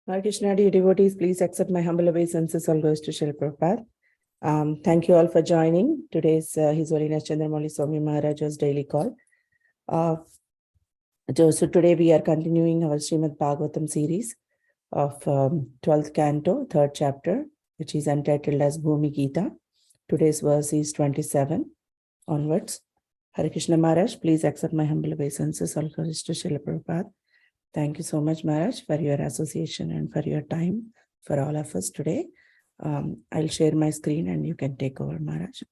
Hare Krishna, dear devotees, please accept my humble obeisances. All goes to Srila Prabhupada. Thank you all for joining today's His Holiness Candramauli Swami Maharaja's daily call. So today we are continuing our Srimad Bhagavatam series of 12th canto, 3rd chapter, which is entitled as Bhumi Gita. Today's verse is 27 onwards. Hare Krishna Maharaj, please accept my humble obeisances. All goes to Srila Prabhupada. Thank you so much, Maharaj, for your association and for your time for all of us today. I'll share my screen and you can take over, Maharaj.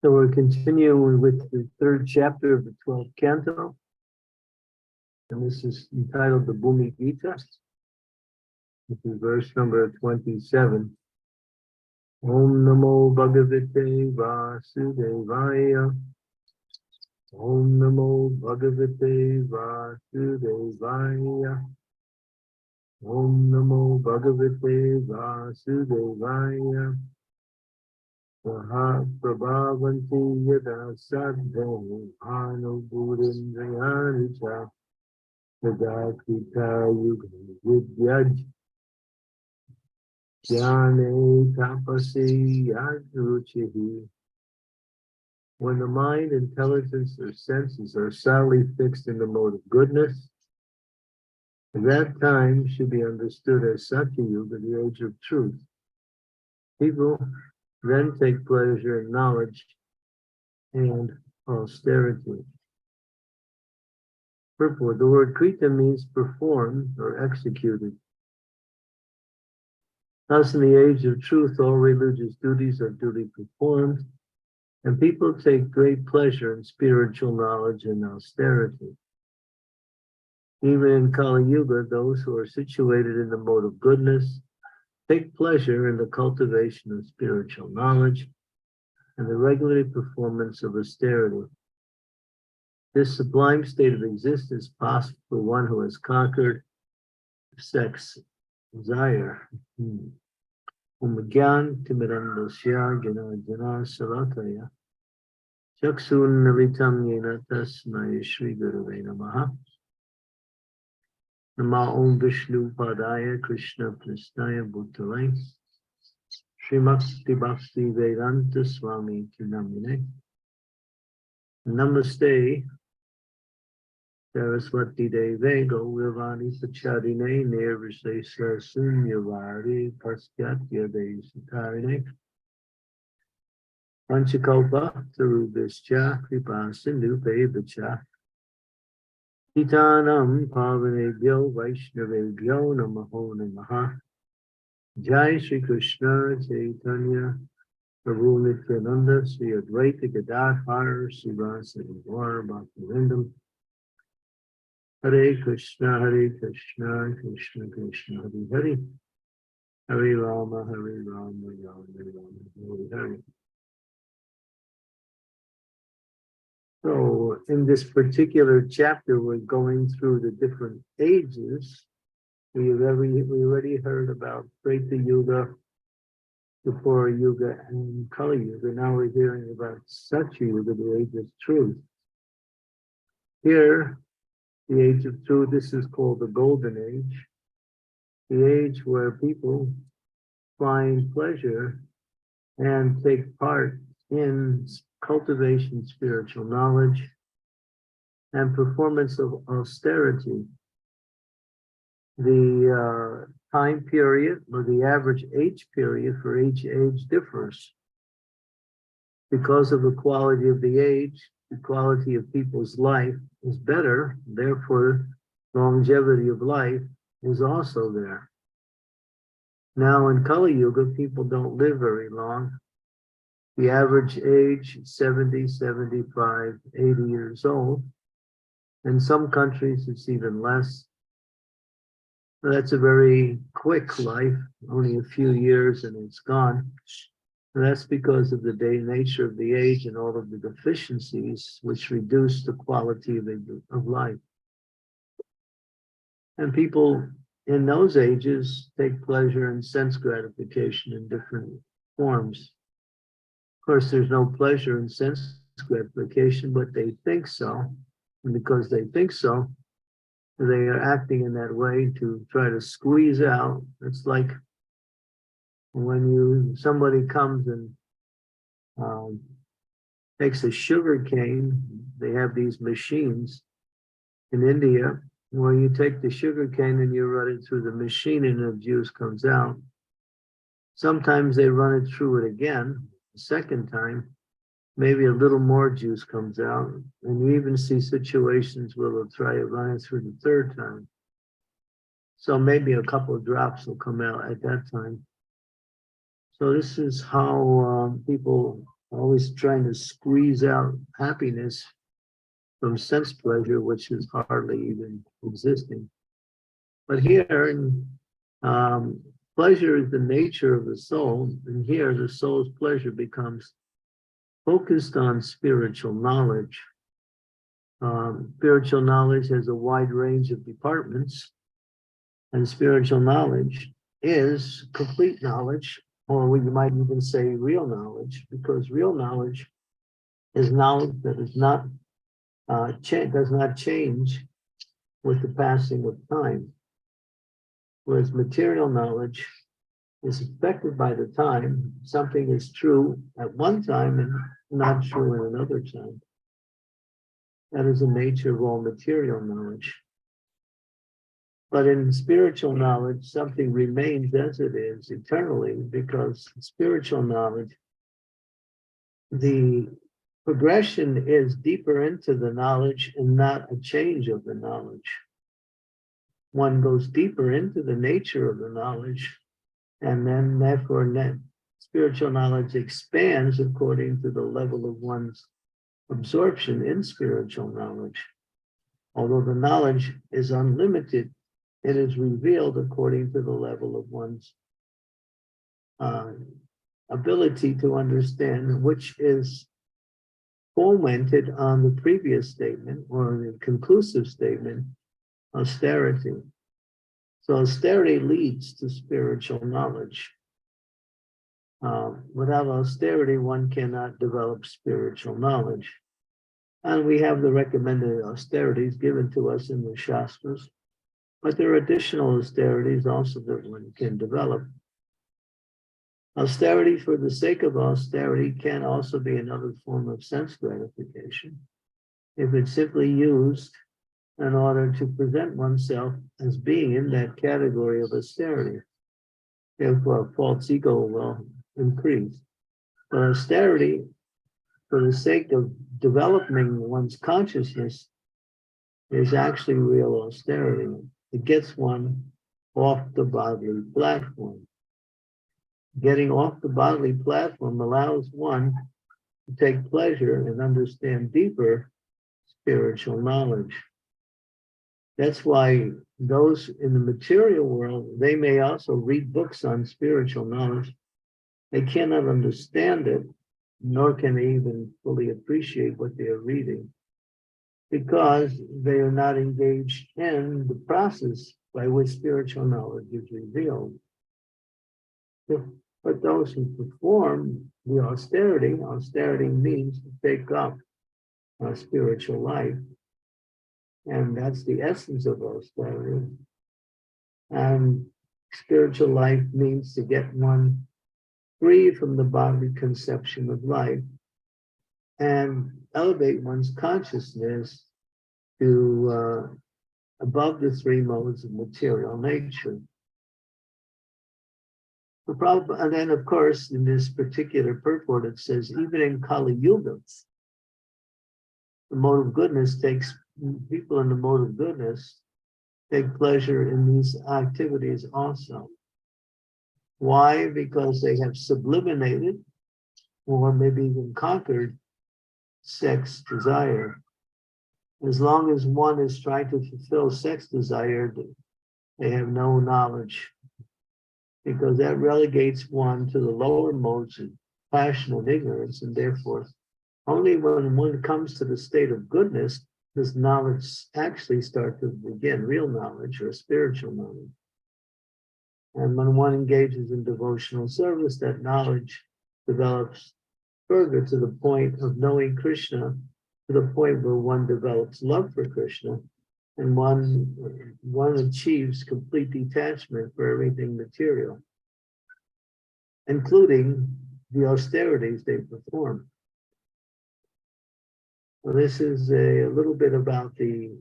So we're continuing with the 3rd chapter of the 12th canto. And this is entitled the Bhumi Gita. This is verse number 27. Om Namo Bhagavate Vasudevaya. Om Namo Bhagavate Vasudevaya. Om Namo Bhagavate Vasudevaya. Saha Prabhavanti Yada Sadho Anubhurindrayani Cha Yadakita Yuga Vidyaj Jnane Tapasi Yadruchihi. When the mind, intelligence, or senses are solidly fixed in the mode of goodness, that time should be understood as Satya Yuga, the age of truth. People then take pleasure in knowledge and austerity. Purport: the word Krita means performed or executed. Thus, in the age of truth, all religious duties are duly performed, and people take great pleasure in spiritual knowledge and austerity. Even in Kali Yuga, those who are situated in the mode of goodness take pleasure in the cultivation of spiritual knowledge and the regular performance of austerity. This sublime state of existence is possible for one who has conquered sex desire. Umagyan timirandasya jana jana salataya chaksun nalitam yena tasmai Shri Gurave Namaha. Nama Om Vishnu Padaya Krishna Prasnaya Bhutale Srimati Bhakti Vedanta Swami Kinamine. Namaste Saraswati Deve Govivani Pachadine Nirvishesa Sunyavari Pasyatya Desatarine Panchakalpa Tarubhischa Kripa Sindhu Pevacha Titanam Pavanebhyo Vaishnavebhyo Namaho Namaha. Jai Shri Krishna Chaitanya Prabhu Nityananda Sri Advaita Gadadhar Srivasadi Gaur Bhaktivinoda. Hare Krishna Krishna Krishna Hare Hare. Hare Rama Rama Hare Hare. So in this particular chapter, we're going through the different ages. We already heard about Treta Yuga, Dwapara Yuga, and Kali Yuga. Now we're hearing about Satya Yuga, the age of truth. Here, the age of truth, this is called the Golden Age, the age where people find pleasure and take part in cultivation, spiritual knowledge, and performance of austerity. The time period, or the average age period for each age differs. Because of the quality of the age, the quality of people's life is better, therefore longevity of life is also there. Now in Kali Yuga, people don't live very long. The average age is 70, 75, 80 years old. In some countries, it's even less. That's a very quick life, only a few years and it's gone. And that's because of the nature of the age and all of the deficiencies which reduce the quality of life. And people in those ages take pleasure in sense gratification in different forms. course, there's no pleasure in sense gratification, but they think so. And because they think so, they are acting in that way to try to squeeze out. It's like when somebody comes and um, takes a sugar cane. They have these machines in India where you take the sugar cane and you run it through the machine and the juice comes out. Sometimes they run it through it again, the second time, maybe a little more juice comes out. And you even see situations where they'll try to run it through the third time. So maybe a couple of drops will come out at that time. So this is how people are always trying to squeeze out happiness from sense pleasure, which is hardly even existing. But here, pleasure is the nature of the soul, and here the soul's pleasure becomes focused on spiritual knowledge. Spiritual knowledge has a wide range of departments, and spiritual knowledge is complete knowledge, or you might even say real knowledge, because real knowledge is knowledge that is not does not change with the passing of time, whereas material knowledge is affected by the time. Something is true at one time and not true in another time. That is the nature of all material knowledge. But in spiritual knowledge, something remains as it is eternally, because spiritual knowledge, the progression is deeper into the knowledge and not a change of the knowledge. One goes deeper into the nature of the knowledge, and then therefore spiritual knowledge expands according to the level of one's absorption in spiritual knowledge. Although the knowledge is unlimited, it is revealed according to the level of one's ability to understand, which is fomented on the previous statement or the conclusive statement, austerity. So austerity leads to spiritual knowledge. Without austerity, one cannot develop spiritual knowledge. And we have the recommended austerities given to us in the Shastras, but there are additional austerities also that one can develop. Austerity for the sake of austerity can also be another form of sense gratification if it's simply used in order to present oneself as being in that category of austerity. Therefore, a false ego will increase. But austerity for the sake of developing one's consciousness is actually real austerity. It gets one off the bodily platform. Getting off the bodily platform allows one to take pleasure and understand deeper spiritual knowledge. That's why those in the material world, they may also read books on spiritual knowledge. They cannot understand it, nor can they even fully appreciate what they are reading, because they are not engaged in the process by which spiritual knowledge is revealed. But those who perform the austerity means to take up a spiritual life. And that's the essence of austerity. And spiritual life means to get one free from the bodily conception of life and elevate one's consciousness to above the three modes of material nature. The problem, and then of course, in this particular purport, it says, even in Kali Yuga, the mode of goodness takes, people in the mode of goodness take pleasure in these activities also. Why? Because they have sublimated or maybe even conquered sex desire. As long as one is trying to fulfill sex desire, they have no knowledge, because that relegates one to the lower modes of passion and ignorance, and therefore only when one comes to the state of goodness does knowledge actually start to begin, real knowledge or spiritual knowledge. And when one engages in devotional service, that knowledge develops further to the point of knowing Krishna, to the point where one develops love for Krishna, and one achieves complete detachment for everything material, including the austerities they perform. Well, this is a little bit about the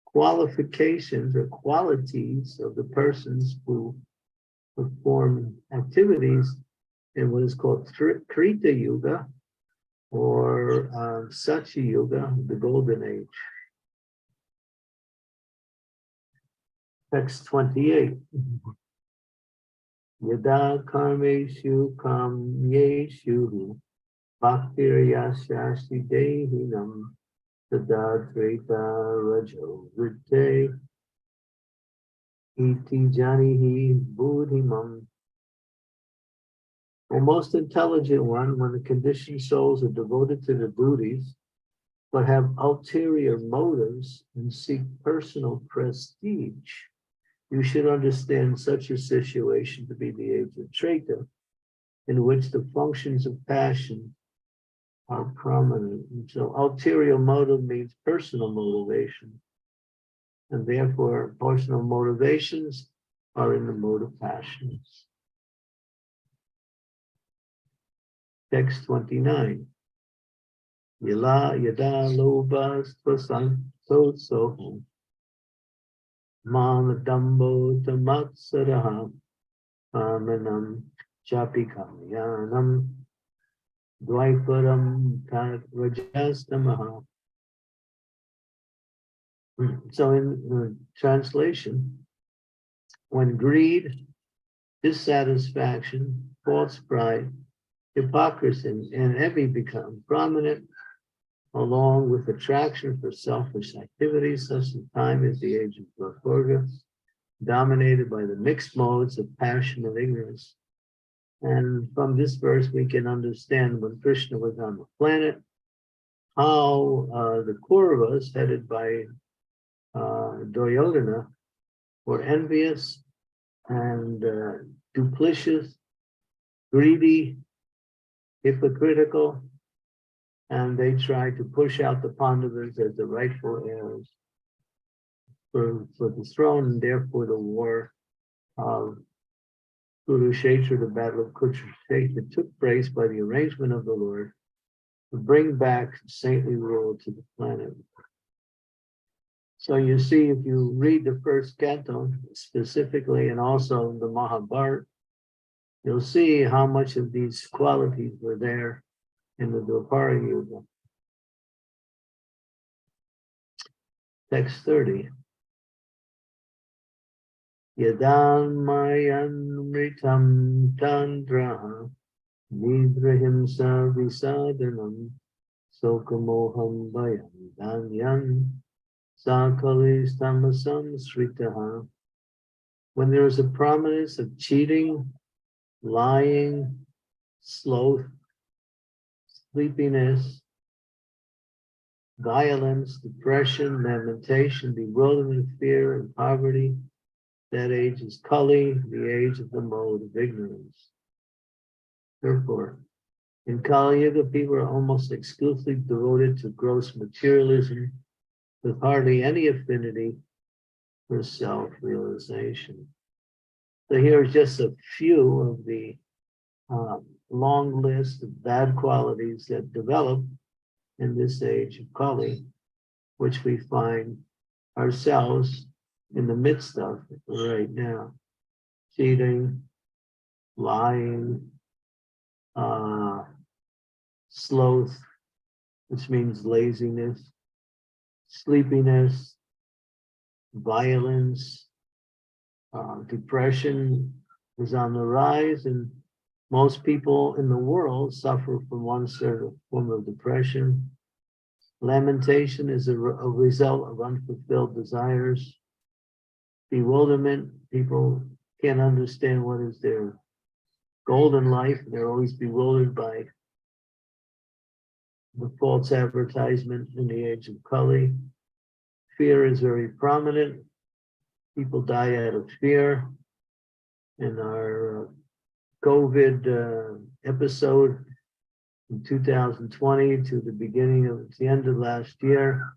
qualifications or qualities of the persons who perform activities in what is called Krita Yuga or Satya Yuga, the Golden Age. Text 28. Yada karmeshu kamyeshu bhaktir yasyasti dehinam tada treta rajo vritte iti janihi buddhimam. O most intelligent one, when the conditioned souls are devoted to their duties, but have ulterior motives and seek personal prestige, you should understand such a situation to be the age of Treta, in which the functions of passion are prominent. And so ulterior motive means personal motivation. And therefore, personal motivations are in the mode of passions. Text 29. Yada lobas tvasanto soham Manadambo tamatsaraha Amanam Chapikamayanam Dvaiparam Tat Rajastamaha. So in translation, when greed, dissatisfaction, false pride, hypocrisy, and envy become prominent, along with attraction for selfish activities, such a time as the age of Durga, dominated by the mixed modes of passion and ignorance. And from this verse, we can understand when Krishna was on the planet, how the Kauravas, headed by Duryodhana, were envious and duplicitous, greedy, hypocritical, and they tried to push out the Pandavas as the rightful heirs for the throne, and therefore the war of Kurukshetra, the battle of Kurukshetra, took place by the arrangement of the Lord to bring back saintly rule to the planet. So you see, if you read the first canto specifically, and also the Mahabharata, you'll see how much of these qualities were there in the Dwapara Yuga. Text 30. Yadam mayanmritam tandraha nidrahimsa visadanam sokamoham bayam danyan sakalis tamasam sritaha. When there is a prominence of cheating, lying, sloth, sleepiness, violence, depression, lamentation, bewilderment, fear, and poverty, that age is Kali, the age of the mode of ignorance. Therefore, in Kali Yuga, people are almost exclusively devoted to gross materialism, with hardly any affinity for self-realization. So here are just a few of the long list of bad qualities that develop in this age of Kali, which we find ourselves in the midst of right now. Cheating, lying, sloth, which means laziness, sleepiness, violence, depression is on the rise, and most people in the world suffer from one sort of form of depression. Lamentation is a result of unfulfilled desires. Bewilderment, people can't understand what is their goal in life. They're always bewildered by the false advertisement in the age of Kali. Fear is very prominent. People die out of fear. In our COVID episode, from 2020 to the end of last year,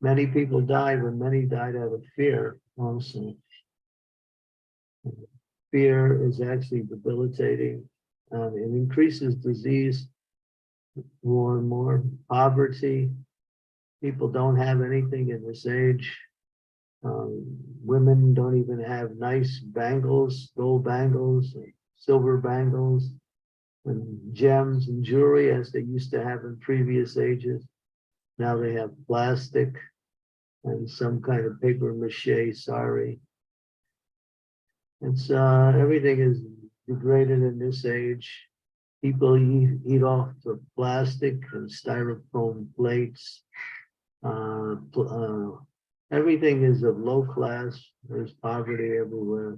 many people died, but many died out of fear also. Fear is actually debilitating. It increases disease more and more. Poverty. People don't have anything in this age. Women don't even have nice bangles, gold bangles, silver bangles, and gems and jewelry as they used to have in previous ages. Now they have plastic and some kind of paper mache sari. It's everything is degraded in this age. People eat off the plastic and styrofoam plates. Everything is of low class. There's poverty everywhere.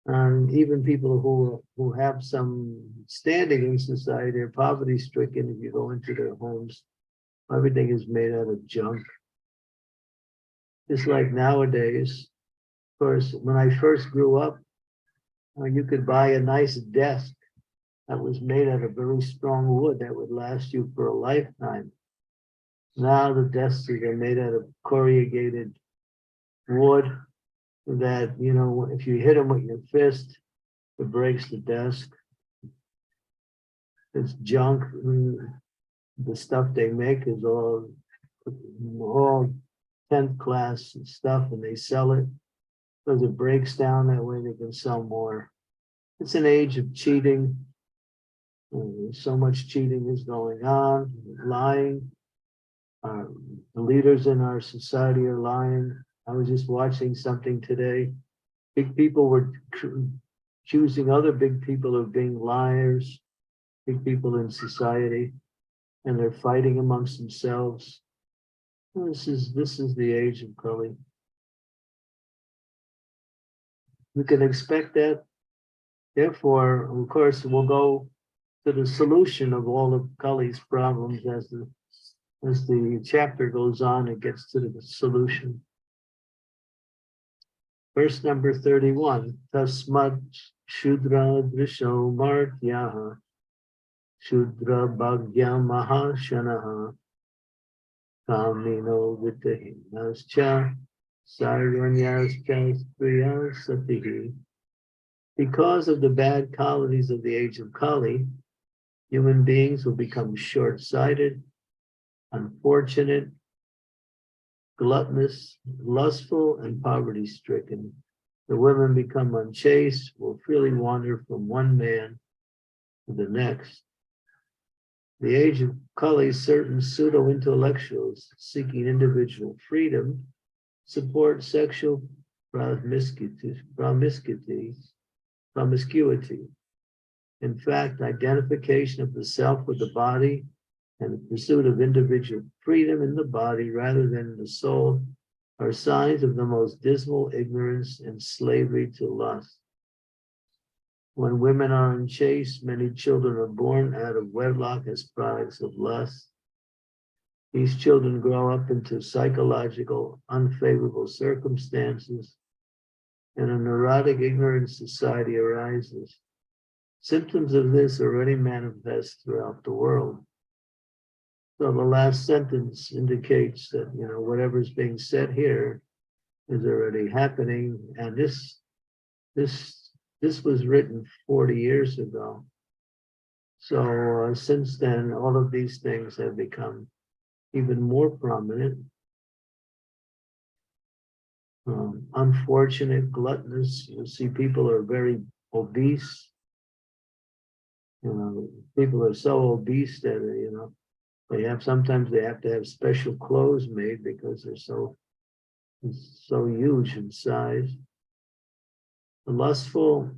And even people who have some standing in society are poverty stricken. If you go into their homes, everything is made out of junk. Just like nowadays, of course, when I first grew up, you could buy a nice desk that was made out of very strong wood that would last you for a lifetime. Now the desks are made out of corrugated wood that, you know, if you hit them with your fist, it breaks the desk. It's junk. The stuff they make is all 10th class stuff, and they sell it because it breaks down. That way they can sell more. It's an age of cheating. So much cheating is going on, lying. The leaders in our society are lying. I was just watching something today. Big people were accusing other big people of being liars, big people in society, and they're fighting amongst themselves. This is the age of Kali. We can expect that. Therefore, of course, we'll go to the solution of all of Kali's problems as the chapter goes on. It gets to the solution. Verse number 31. Tasmad Shudra Drisho Martyaha Shudra Bhagya Mahashanaha Kamino Vitahinascha Sarvanyascha Kriya Satihi. Because of the bad qualities of the age of Kali, human beings will become short-sighted, unfortunate, gluttonous, lustful, and poverty-stricken. The women become unchaste, will freely wander from one man to the next. The age of Kali, certain pseudo-intellectuals seeking individual freedom support sexual promiscuity. In fact, identification of the self with the body and the pursuit of individual freedom in the body rather than in the soul are signs of the most dismal ignorance and slavery to lust. When women are unchaste, many children are born out of wedlock as products of lust. These children grow up into psychological, unfavorable circumstances, and a neurotic, ignorant society arises. Symptoms of this already manifest throughout the world. So the last sentence indicates that, you know, whatever's being said here is already happening. And this was written 40 years ago. So since then, all of these things have become even more prominent. Unfortunate, gluttonous. You see, people are very obese. You know, people are so obese that, you know, sometimes they have to have special clothes made because they're so huge in size. Lustful,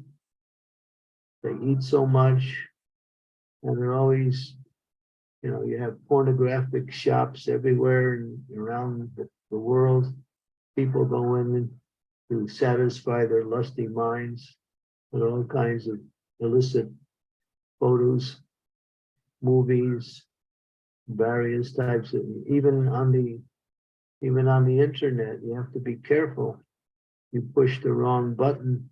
they eat so much, and they're always, you know, you have pornographic shops everywhere and around the world. People go in to satisfy their lusty minds with all kinds of illicit photos, movies, various types of, even on the internet, you have to be careful. You push the wrong button,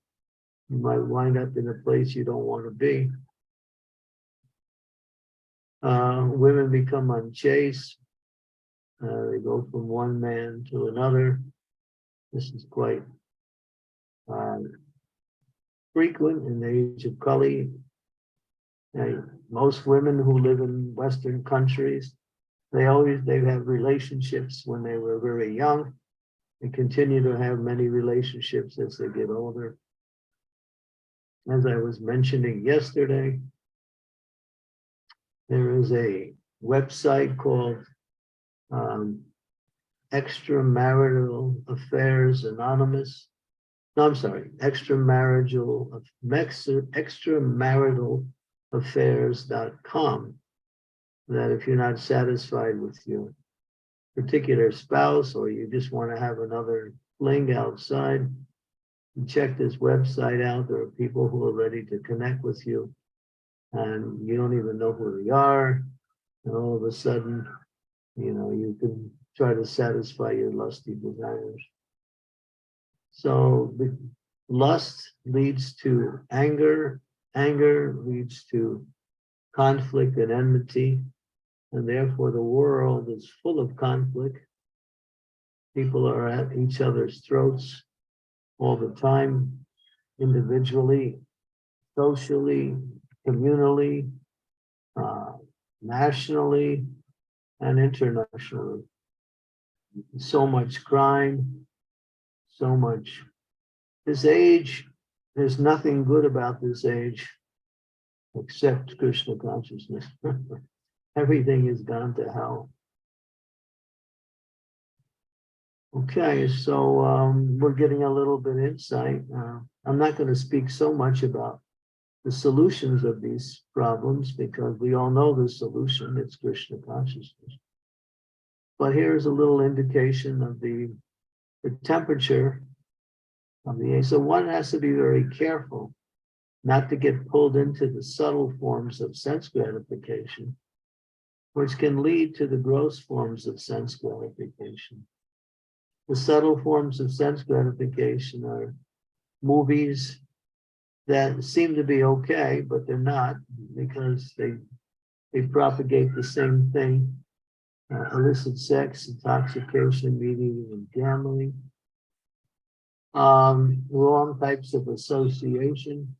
you might wind up in a place you don't want to be. Women become unchaste. They go from one man to another. This is quite frequent in the age of Kali. Most women who live in Western countries, they have relationships when they were very young. They continue to have many relationships as they get older. As I was mentioning yesterday, there is a website called Extramarital Affairs Anonymous. No, I'm sorry, extramarital affairs.com. That if you're not satisfied with your particular spouse, or you just want to have another fling outside, you check this website out. There are people who are ready to connect with you, and you don't even know who they are. And all of a sudden, you can try to satisfy your lusty desires. So the lust leads to anger, anger leads to conflict and enmity, and therefore the world is full of conflict. People are at each other's throats all the time, individually, socially, communally, nationally, and internationally. So much crime, so much. This age, there's nothing good about this age except Krishna consciousness. Everything has gone to hell. Okay, so we're getting a little bit insight. I'm not going to speak so much about the solutions of these problems because we all know the solution. It's Krishna consciousness. But here's a little indication of the temperature of the age. So one has to be very careful not to get pulled into the subtle forms of sense gratification, which can lead to the gross forms of sense gratification. The subtle forms of sense gratification are movies that seem to be okay, but they're not, because they propagate the same thing. Illicit sex, intoxication, meeting, and gambling. Wrong types of association,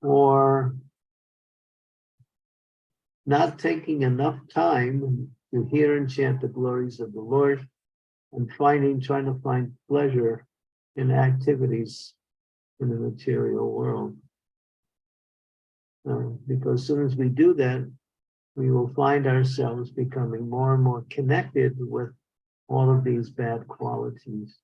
or not taking enough time to hear and chant the glories of the Lord, and trying to find pleasure in activities in the material world. Because as soon as we do that, we will find ourselves becoming more and more connected with all of these bad qualities.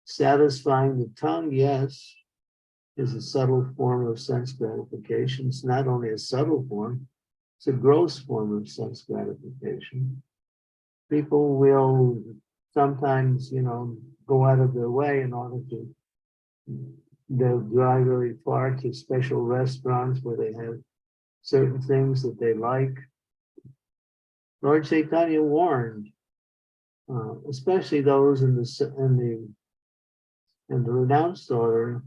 Satisfying the tongue, yes, is a subtle form of sense gratification. It's not only a subtle form, it's a gross form of sense gratification. People will sometimes, go out of their way in order to, they'll drive very far to special restaurants where they have certain things that they like. Lord Chaitanya warned, especially those in the renounced order,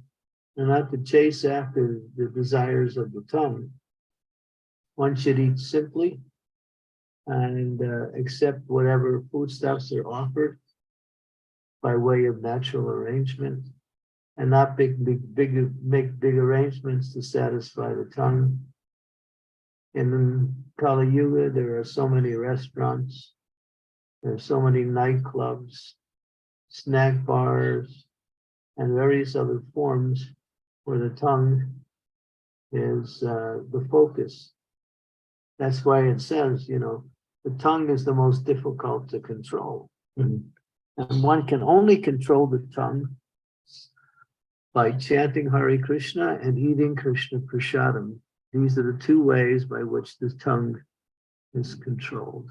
and not to chase after the desires of the tongue. One should eat simply and accept whatever foodstuffs are offered by way of natural arrangement, and not make big arrangements to satisfy the tongue. In Kali Yuga, there are so many restaurants, there are so many nightclubs, snack bars, and various other forms where the tongue is the focus. That's why it says, the tongue is the most difficult to control. And one can only control the tongue by chanting Hare Krishna and eating Krishna Prasadam. These are the two ways by which the tongue is controlled.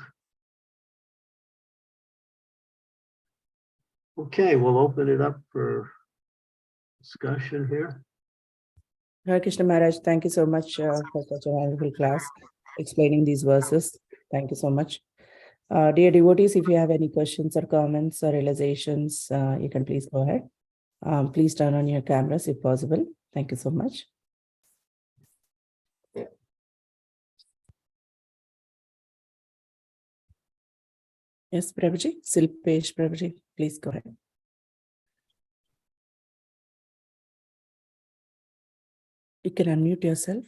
Okay, we'll open it up for discussion here. Hare Krishna Maharaj, thank you so much for such a wonderful class explaining these verses. Thank you so much. Dear devotees, if you have any questions or comments or realizations, you can please go ahead. Please turn on your cameras if possible. Thank you so much. Yes, Prabhuji, Silpesh Prabhuji, please go ahead. You can unmute yourself.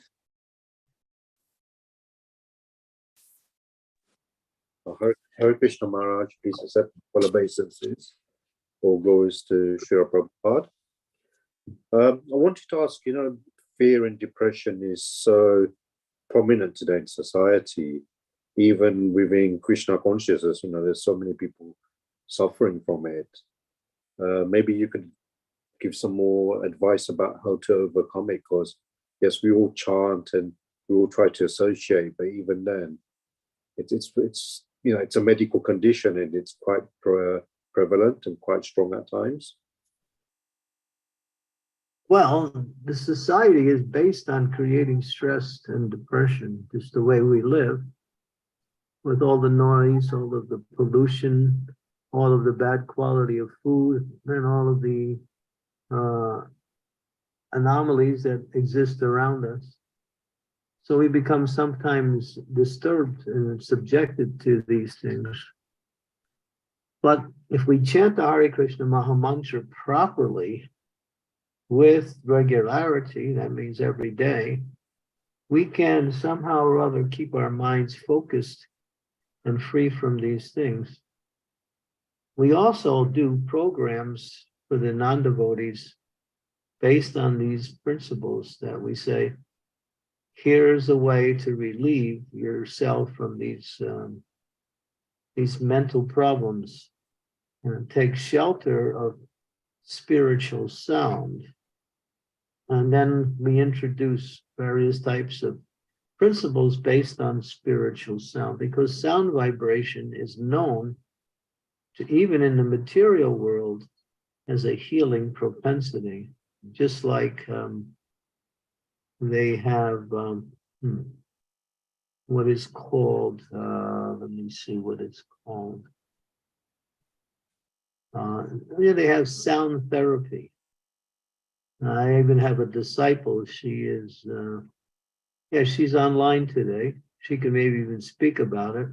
Hare Krishna Maharaj, please accept full obeisances. All glories to Srila Prabhupada. I wanted to ask, fear and depression is so prominent today in society, even within Krishna consciousness, there's so many people suffering from it. Maybe you could give some more advice about how to overcome it, because yes, we all chant and we all try to associate, but even then, it's a medical condition and it's quite prevalent and quite strong at times. Well, the society is based on creating stress and depression, just the way we live, with all the noise, all of the pollution, all of the bad quality of food, and all of the anomalies that exist around us. So we become sometimes disturbed and subjected to these things. But if we chant the Hare Krishna Maha Mantra properly, with regularity, that means every day, we can somehow or other keep our minds focused and free from these things. We also do programs for the non-devotees based on these principles that we say, here's a way to relieve yourself from these mental problems and take shelter of spiritual sound. And then we introduce various types of principles based on spiritual sound, because sound vibration is known to, even in the material world, as a healing propensity. Just like they have what is called, let me see what it's called. They have sound therapy. I even have a disciple. She is, she's online today. She can maybe even speak about it.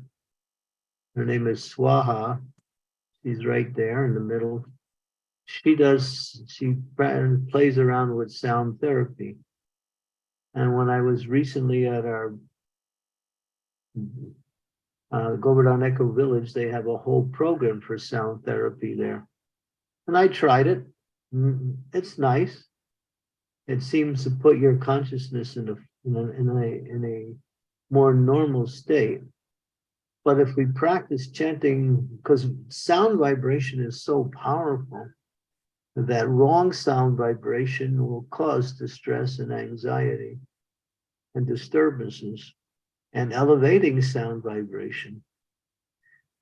Her name is Swaha. She's right there in the middle. She plays around with sound therapy. And when I was recently at our Govardhan Echo Village, they have a whole program for sound therapy there. And I tried it. It's nice. It seems to put your consciousness in a more normal state. But if we practice chanting, because sound vibration is so powerful, that wrong sound vibration will cause distress and anxiety and disturbances, and elevating sound vibration,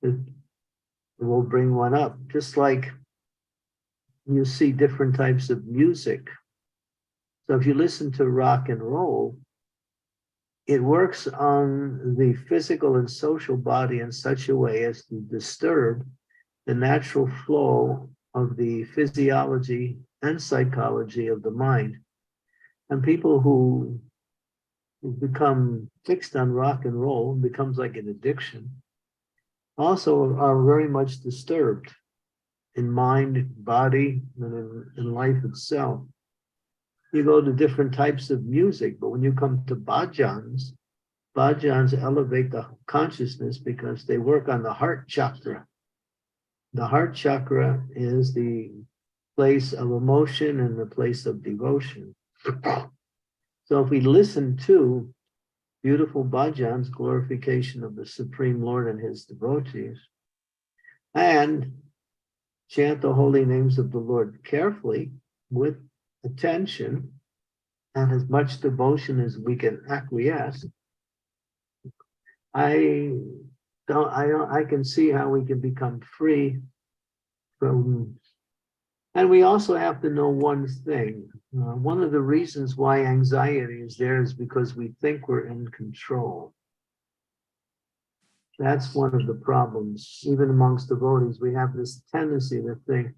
it will bring one up. Just like you see different types of music. So if you listen to rock and roll, it works on the physical and social body in such a way as to disturb the natural flow of the physiology and psychology of the mind. And people who become fixed on rock and roll, becomes like an addiction, also are very much disturbed in mind, body, and in life itself. You go to different types of music, but when you come to bhajans elevate the consciousness because they work on the heart chakra. The heart chakra is the place of emotion and the place of devotion. So if we listen to beautiful bhajans, glorification of the Supreme Lord and his devotees, and chant the holy names of the Lord carefully with attention and as much devotion as we can acquiesce, I can see how we can become free from. And we also have to know one thing. One of the reasons why anxiety is there is because we think we're in control. That's one of the problems. Even amongst devotees, we have this tendency to think,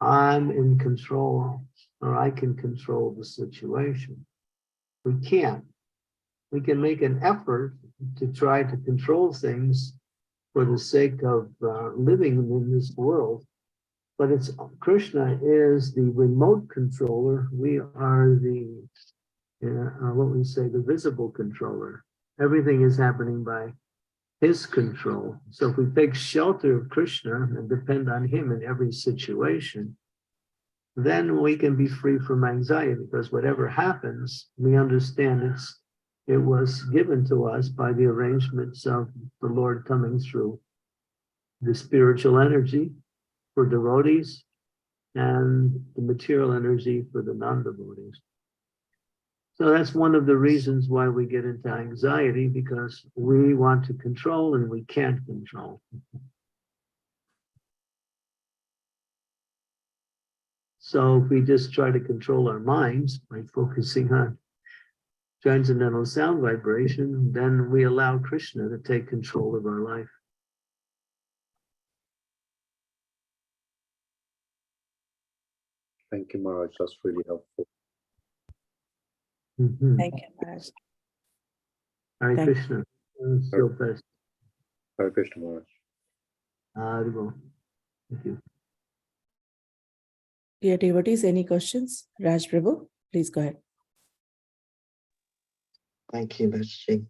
I'm in control. or I can control the situation. We can't. We can make an effort to try to control things for the sake of living in this world. But it's Krishna is the remote controller. We are the, what we say, the visible controller. Everything is happening by his control. So if we take shelter of Krishna and depend on him in every situation, then we can be free from anxiety, because whatever happens, we understand it was given to us by the arrangements of the Lord coming through the spiritual energy for devotees and the material energy for the non-devotees. So that's one of the reasons why we get into anxiety, because we want to control and we can't control. So if we just try to control our minds by focusing on transcendental sound vibration, then we allow Krishna to take control of our life. Thank you, Maharaj. That's really helpful. Thank you, Maharaj. Hare Thank Krishna. Still best. Hare Krishna, Maharaj. Haribo. Thank you. Dear devotees, any questions? Raj Prabhu, please go ahead. Thank you, Masterji.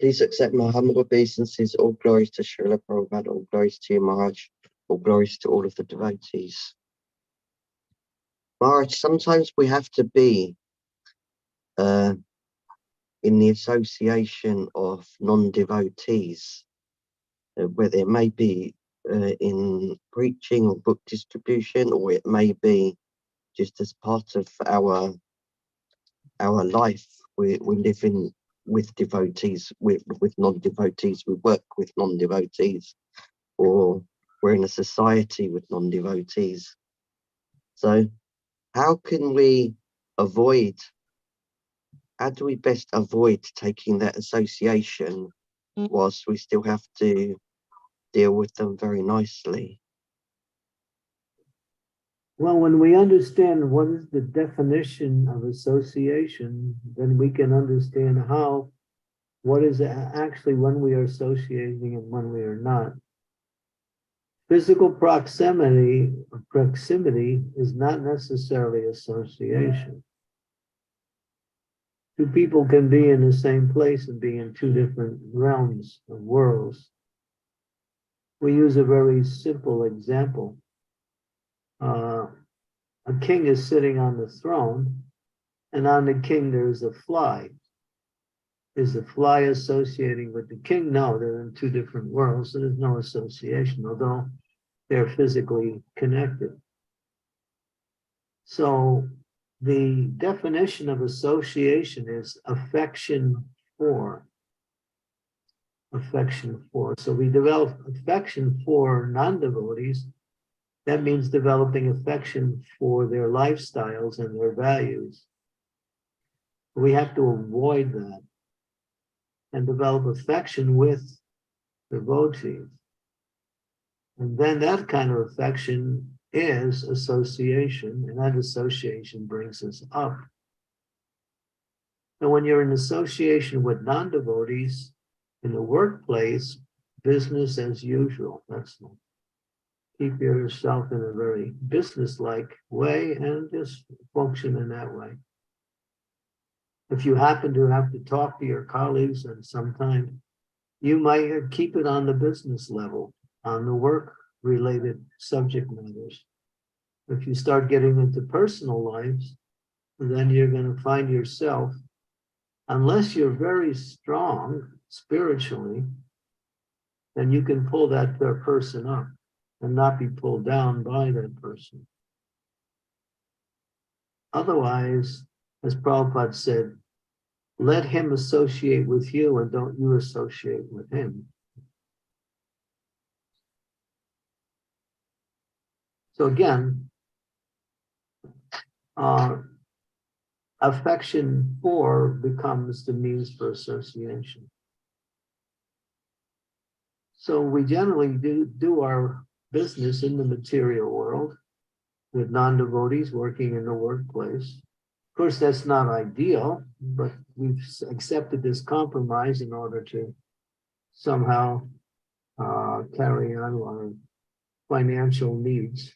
Please accept my humble obeisances. All glories to Srila Prabhupada, all glories to you, Maharaj, all glories to all of the devotees. Maharaj, sometimes we have to be in the association of non-devotees, where there may be in preaching or book distribution, or it may be just as part of our life. We live in with devotees, with non-devotees, we work with non-devotees, or we're in a society with non-devotees. So how do we best avoid taking that association whilst we still have to deal with them very nicely? Well, when we understand what is the definition of association, then we can understand what is actually when we are associating and when we are not. Physical proximity is not necessarily association. Two people can be in the same place and be in two different realms of worlds. We use a very simple example. A king is sitting on the throne, and on the king there's a fly. Is the fly associating with the king? No, they're in two different worlds, so there's no association, although they're physically connected. So the definition of association is affection for. Affection for. So we develop affection for non-devotees. That means developing affection for their lifestyles and their values. We have to avoid that and develop affection with devotees. And then that kind of affection is association, and that association brings us up. And when you're in association with non-devotees in the workplace, business as usual. That's all. Keep yourself in a very business-like way and just function in that way. If you happen to have to talk to your colleagues at some time, you might keep it on the business level, on the work-related subject matters. If you start getting into personal lives, then you're going to find yourself, unless you're very strong spiritually, then you can pull that person up and not be pulled down by that person. Otherwise, as Prabhupada said, let him associate with you and don't you associate with him. So again, affection for becomes the means for association. So we generally do our business in the material world, with non-devotees working in the workplace. Of course, that's not ideal, but we've accepted this compromise in order to somehow carry on our financial needs.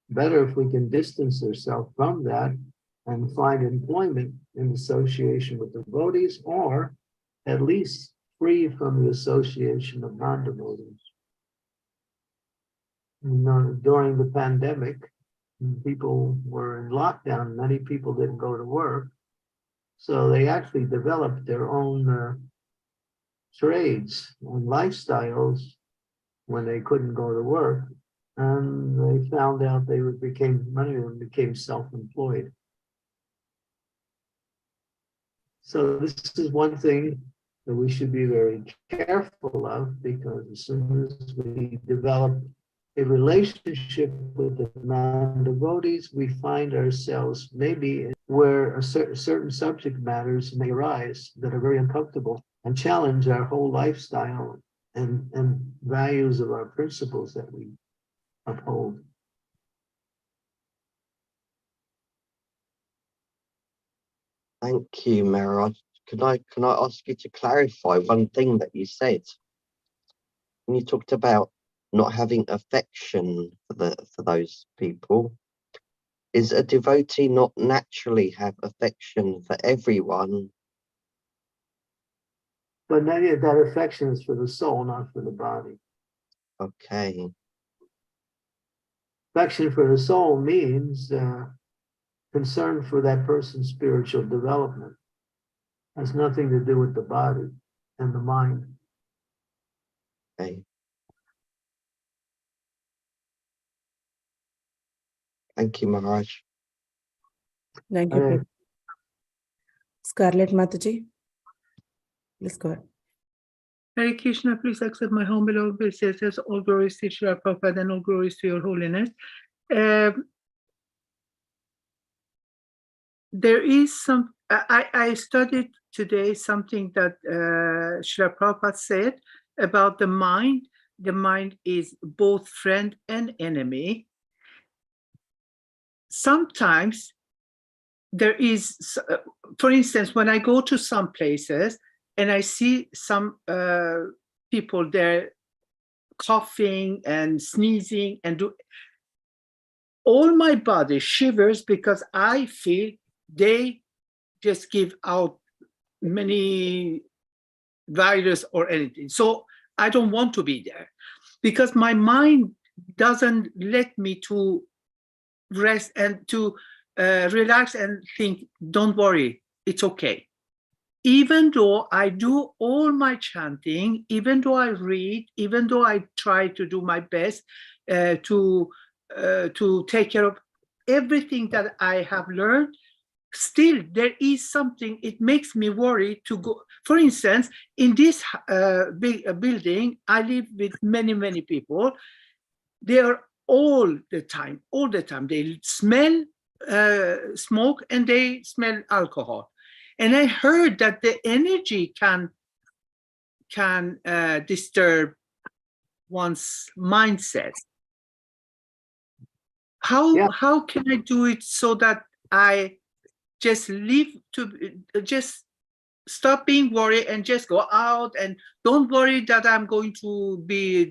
Better if we can distance ourselves from that and find employment in association with devotees, or at least free from the association of non-devotees. During the pandemic, people were in lockdown. Many people didn't go to work. So they actually developed their own trades and lifestyles when they couldn't go to work. And they found out many of them became self-employed. So this is one thing that we should be very careful of, because as soon as we develop a relationship with the non-devotees, we find ourselves maybe where certain subject matters may arise that are very uncomfortable and challenge our whole lifestyle and values of our principles that we uphold. Thank you, Maharaj. Can I ask you to clarify one thing that you said? When you talked about not having affection for those people, is a devotee not naturally have affection for everyone? But that affection is for the soul, not for the body. Okay. Affection for the soul means concern for that person's spiritual development. Has nothing to do with the body and the mind. Okay. Thank you, Maharaj. Thank you, Prabhu. Scarlett Mataji, let's go ahead. Hare Krishna, please accept my humble obeisances. All glories to Srila Prabhupada and all glories to your holiness. There is some, I studied today something that Srila Prabhupada said about the mind. The mind is both friend and enemy. Sometimes there is, for instance, when I go to some places and I see some people there coughing and sneezing and all my body shivers, because I feel they just give out many virus or anything. So I don't want to be there, because my mind doesn't let me to rest and to relax and think, don't worry, it's okay. Even though I do all my chanting, even though I read, even though I try to do my best to take care of everything that I have learned, still there is something, it makes me worry to go. For instance, in this big building, I live with many people. They are all the time, they smell smoke and they smell alcohol. And I heard that the energy can disturb one's mindset. How can I do it so that I just just stop being worried and just go out and don't worry that I'm going to be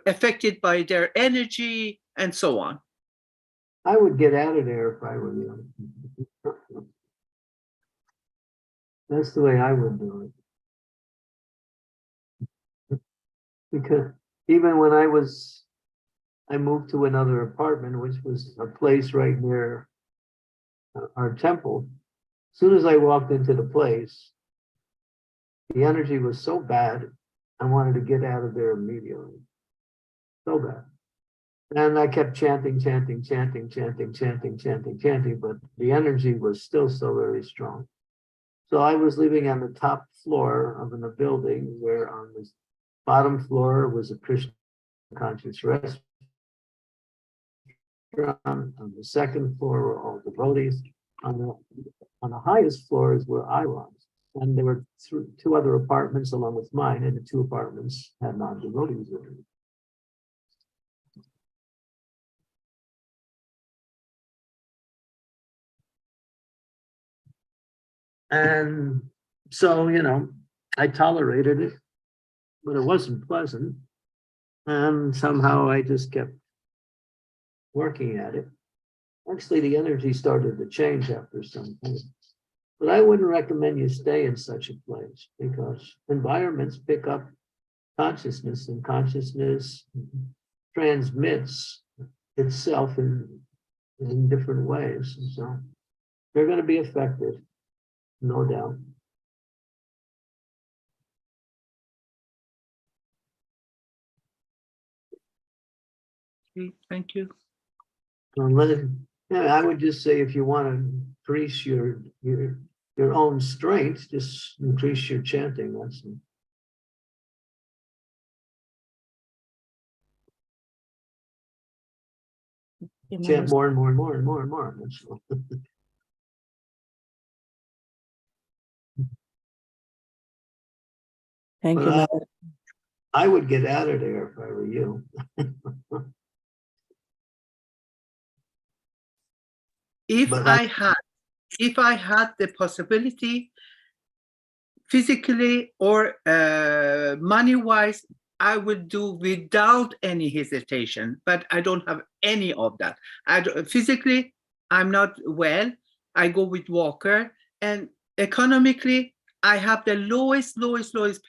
affected by their energy and so on? I would get out of there if I were you. That's the way I would do it. Because even when I moved to another apartment, which was a place right near our temple. As soon as I walked into the place, the energy was so bad, I wanted to get out of there immediately. So bad. And I kept chanting, but the energy was still so very strong. So I was living on the top floor of a building where on the bottom floor was a Krishna conscious restaurant. On the second floor were all devotees. On the highest floor is where I was. And there were two other apartments along with mine, and the two apartments had non-devotees in it. And so, I tolerated it, but it wasn't pleasant. And somehow I just kept working at it. Actually, the energy started to change after some time. But I wouldn't recommend you stay in such a place because environments pick up consciousness, and consciousness transmits itself in different ways. And so they're going to be affected, no doubt. Okay, thank you. I would just say if you want to increase your own strength, just increase your chanting. That's it. Chant more and more and more and more and more. That's all. Thank you, But Maharaj. I would get out of there if I were you. If But I had the possibility, physically or money-wise, I would do without any hesitation. But I don't have any of that. Physically, I'm not well. I go with walker, and economically, I have the lowest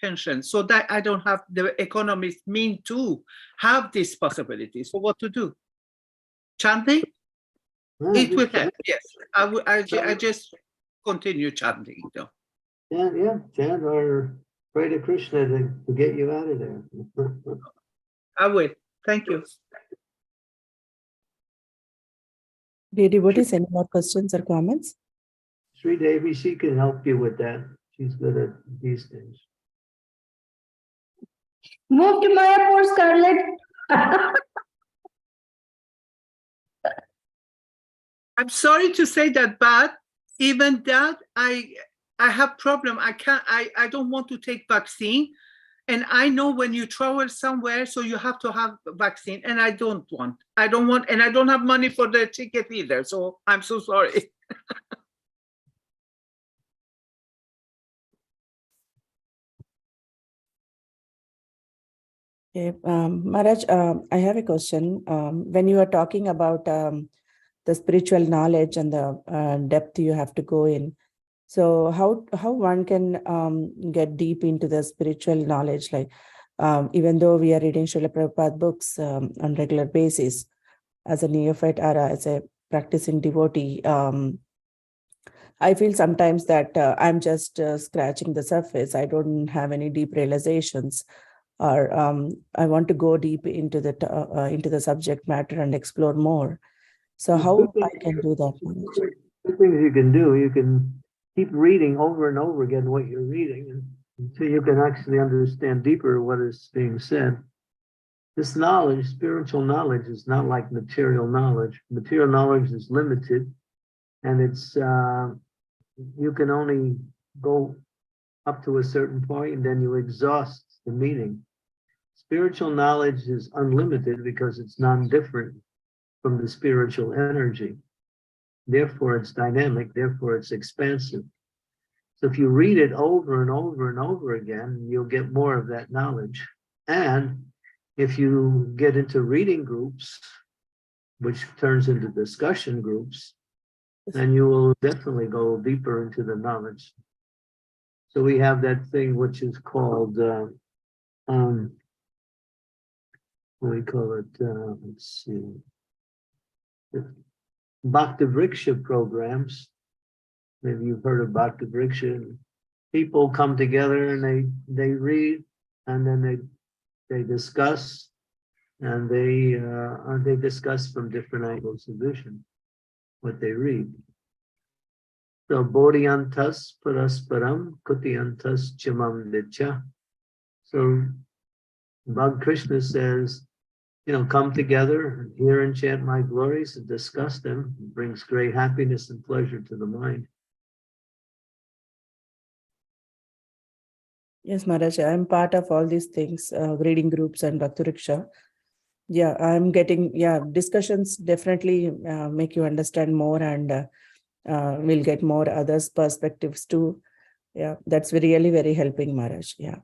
pension, so that I don't have the economics mean to have this possibility. So what to do? Chanting? It will help. Yes, I just continue chanting though. Yeah, chant or pray to Krishna to get you out of there. I will. Thank you. Dear devotees, any more questions or comments? Sri Devi, she can help you with that. She's good at these things. Move to Mayapur, Scarlett. I'm sorry to say that, but even that, I have problem. I don't want to take vaccine. And I know when you travel somewhere, so you have to have vaccine, and I don't want, and I don't have money for the ticket either. So I'm so sorry. Okay, Maharaj, I have a question. When you are talking about the spiritual knowledge and the depth you have to go in, so how one can get deep into the spiritual knowledge? Like, even though we are reading Srila Prabhupada books on regular basis, as a neophyte or as a practicing devotee, I feel sometimes that I'm just scratching the surface. I don't have any deep realizations, or I want to go deep into the subject matter and explore more. So how I can do that? Two things you can do. You can keep reading over and over again what you're reading until you can actually understand deeper what is being said. This knowledge, spiritual knowledge, is not like material knowledge. Material knowledge is limited, and it's you can only go up to a certain point, and then you exhaust the meaning. Spiritual knowledge is unlimited because it's non-different from the spiritual energy. Therefore, it's dynamic. Therefore, it's expansive. So if you read it over and over and over again, you'll get more of that knowledge. And if you get into reading groups, which turns into discussion groups, then you will definitely go deeper into the knowledge. So we have that thing which is called, what do we call it? Let's see. Bhakti Vriksha programs. Maybe you've heard of Bhakti Vriksha. People come together and they read, and then they discuss, and they discuss from different angles of vision what they read. So bodhyantas parasparam kutyantas chamam ditya. So Bhagavad Krishna says, come together, hear and chant my glories and discuss them. It brings great happiness and pleasure to the mind. Yes, Maharaj, I'm part of all these things, reading groups and Bhakti Vriksha. Yeah, I'm getting, discussions definitely make you understand more, and we'll get more others' perspectives too. Yeah, that's really very helping, Maharaj. Yeah.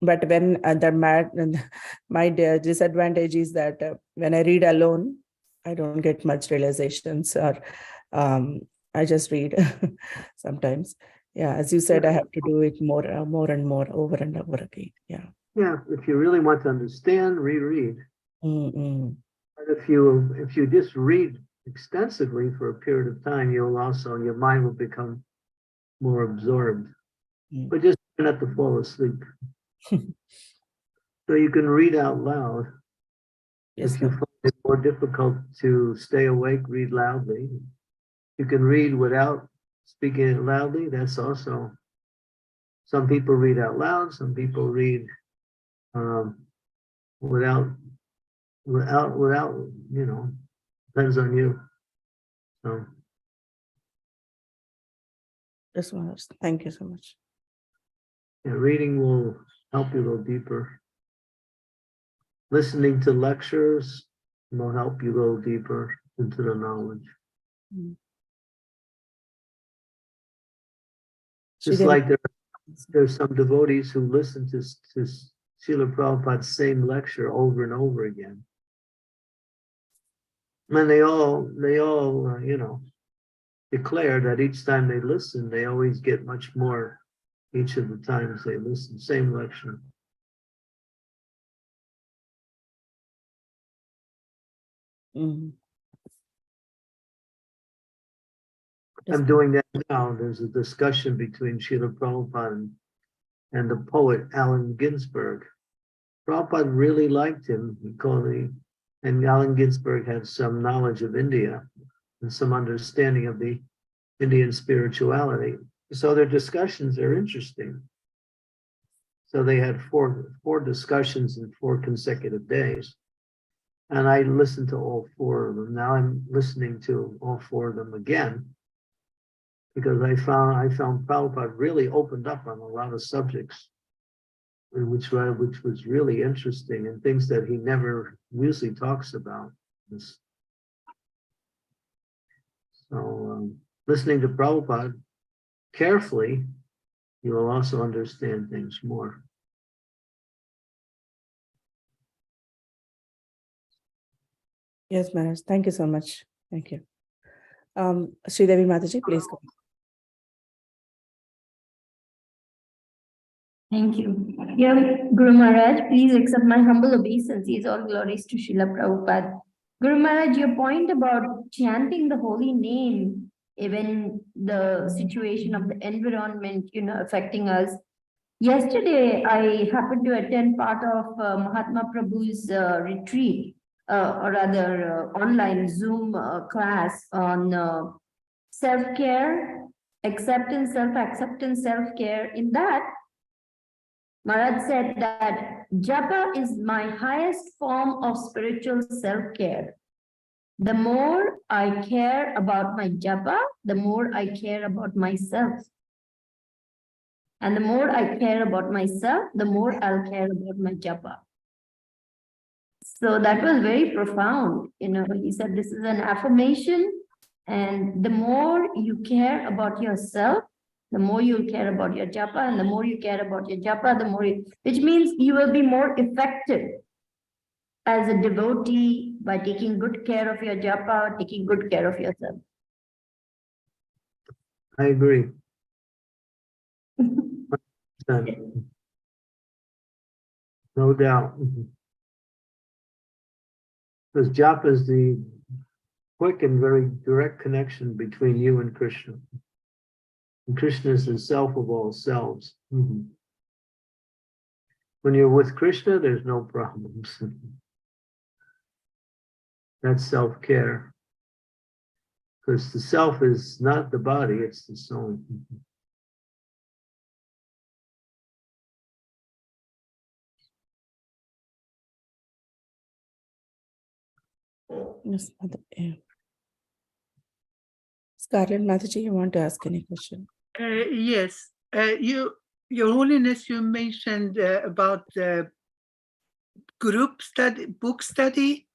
But when my disadvantage is that when I read alone, I don't get much realizations, or I just read sometimes. Yeah, as you said, I have to do it more and more, over and over again. Yeah. Yeah, if you really want to understand, reread. Mm-mm. But if you just read extensively for a period of time, your mind will become more absorbed. But just try not to fall asleep. So you can read out loud. Yes, If you find it more difficult to stay awake, read loudly. You can read without speaking it loudly. That's also, some people read out loud, some people read without, depends on you. So yes, Maharaj. Thank you so much. yeah, reading will help you go deeper. Listening to lectures will help you go deeper into the knowledge. Mm. Just like there's some devotees who listen to Srila Prabhupada's same lecture over and over again. And they all declare that each time they listen, they always get much more each of the times they listen, same lecture. Mm. I'm doing that now. There's a discussion between Srila Prabhupada and the poet Allen Ginsberg. Prabhupada really liked him. And Allen Ginsberg had some knowledge of India and some understanding of the Indian spirituality. So their discussions are interesting. So they had four discussions in 4 consecutive days. And I listened to all 4 of them. Now I'm listening to all 4 of them again, because I found Prabhupada really opened up on a lot of subjects, which was really interesting, and things that he never usually talks about. So listening to Prabhupada carefully, you will also understand things more. Yes, Maharaj. Thank you so much. Thank you. Sridevi Mataji, please go. Thank you. Yeah, Guru Maharaj, please accept my humble obeisances. All glories to Srila Prabhupada. Guru Maharaj, your point about chanting the holy name, even the situation of the environment, affecting us. Yesterday, I happened to attend part of Mahatma Prabhu's retreat, or rather online Zoom class on self-care, acceptance, self-acceptance, self-care. In that, Maharaj said that japa is my highest form of spiritual self-care. The more I care about my japa, the more I care about myself. And the more I care about myself, the more I'll care about my japa. So that was very profound. He said this is an affirmation, and the more you care about yourself, the more you'll care about your japa, and the more you care about your japa, which means you will be more effective as a devotee by taking good care of your japa, taking good care of yourself. I agree. No doubt. Because japa is the quick and very direct connection between you and Krishna. And Krishna is the self of all selves. When you're with Krishna, there's no problems. That's self-care. Because the self is not the body, it's the soul. Yes, Scarlett Mataji, you want to ask any question? Yes, Your Holiness, you mentioned about group study, book study.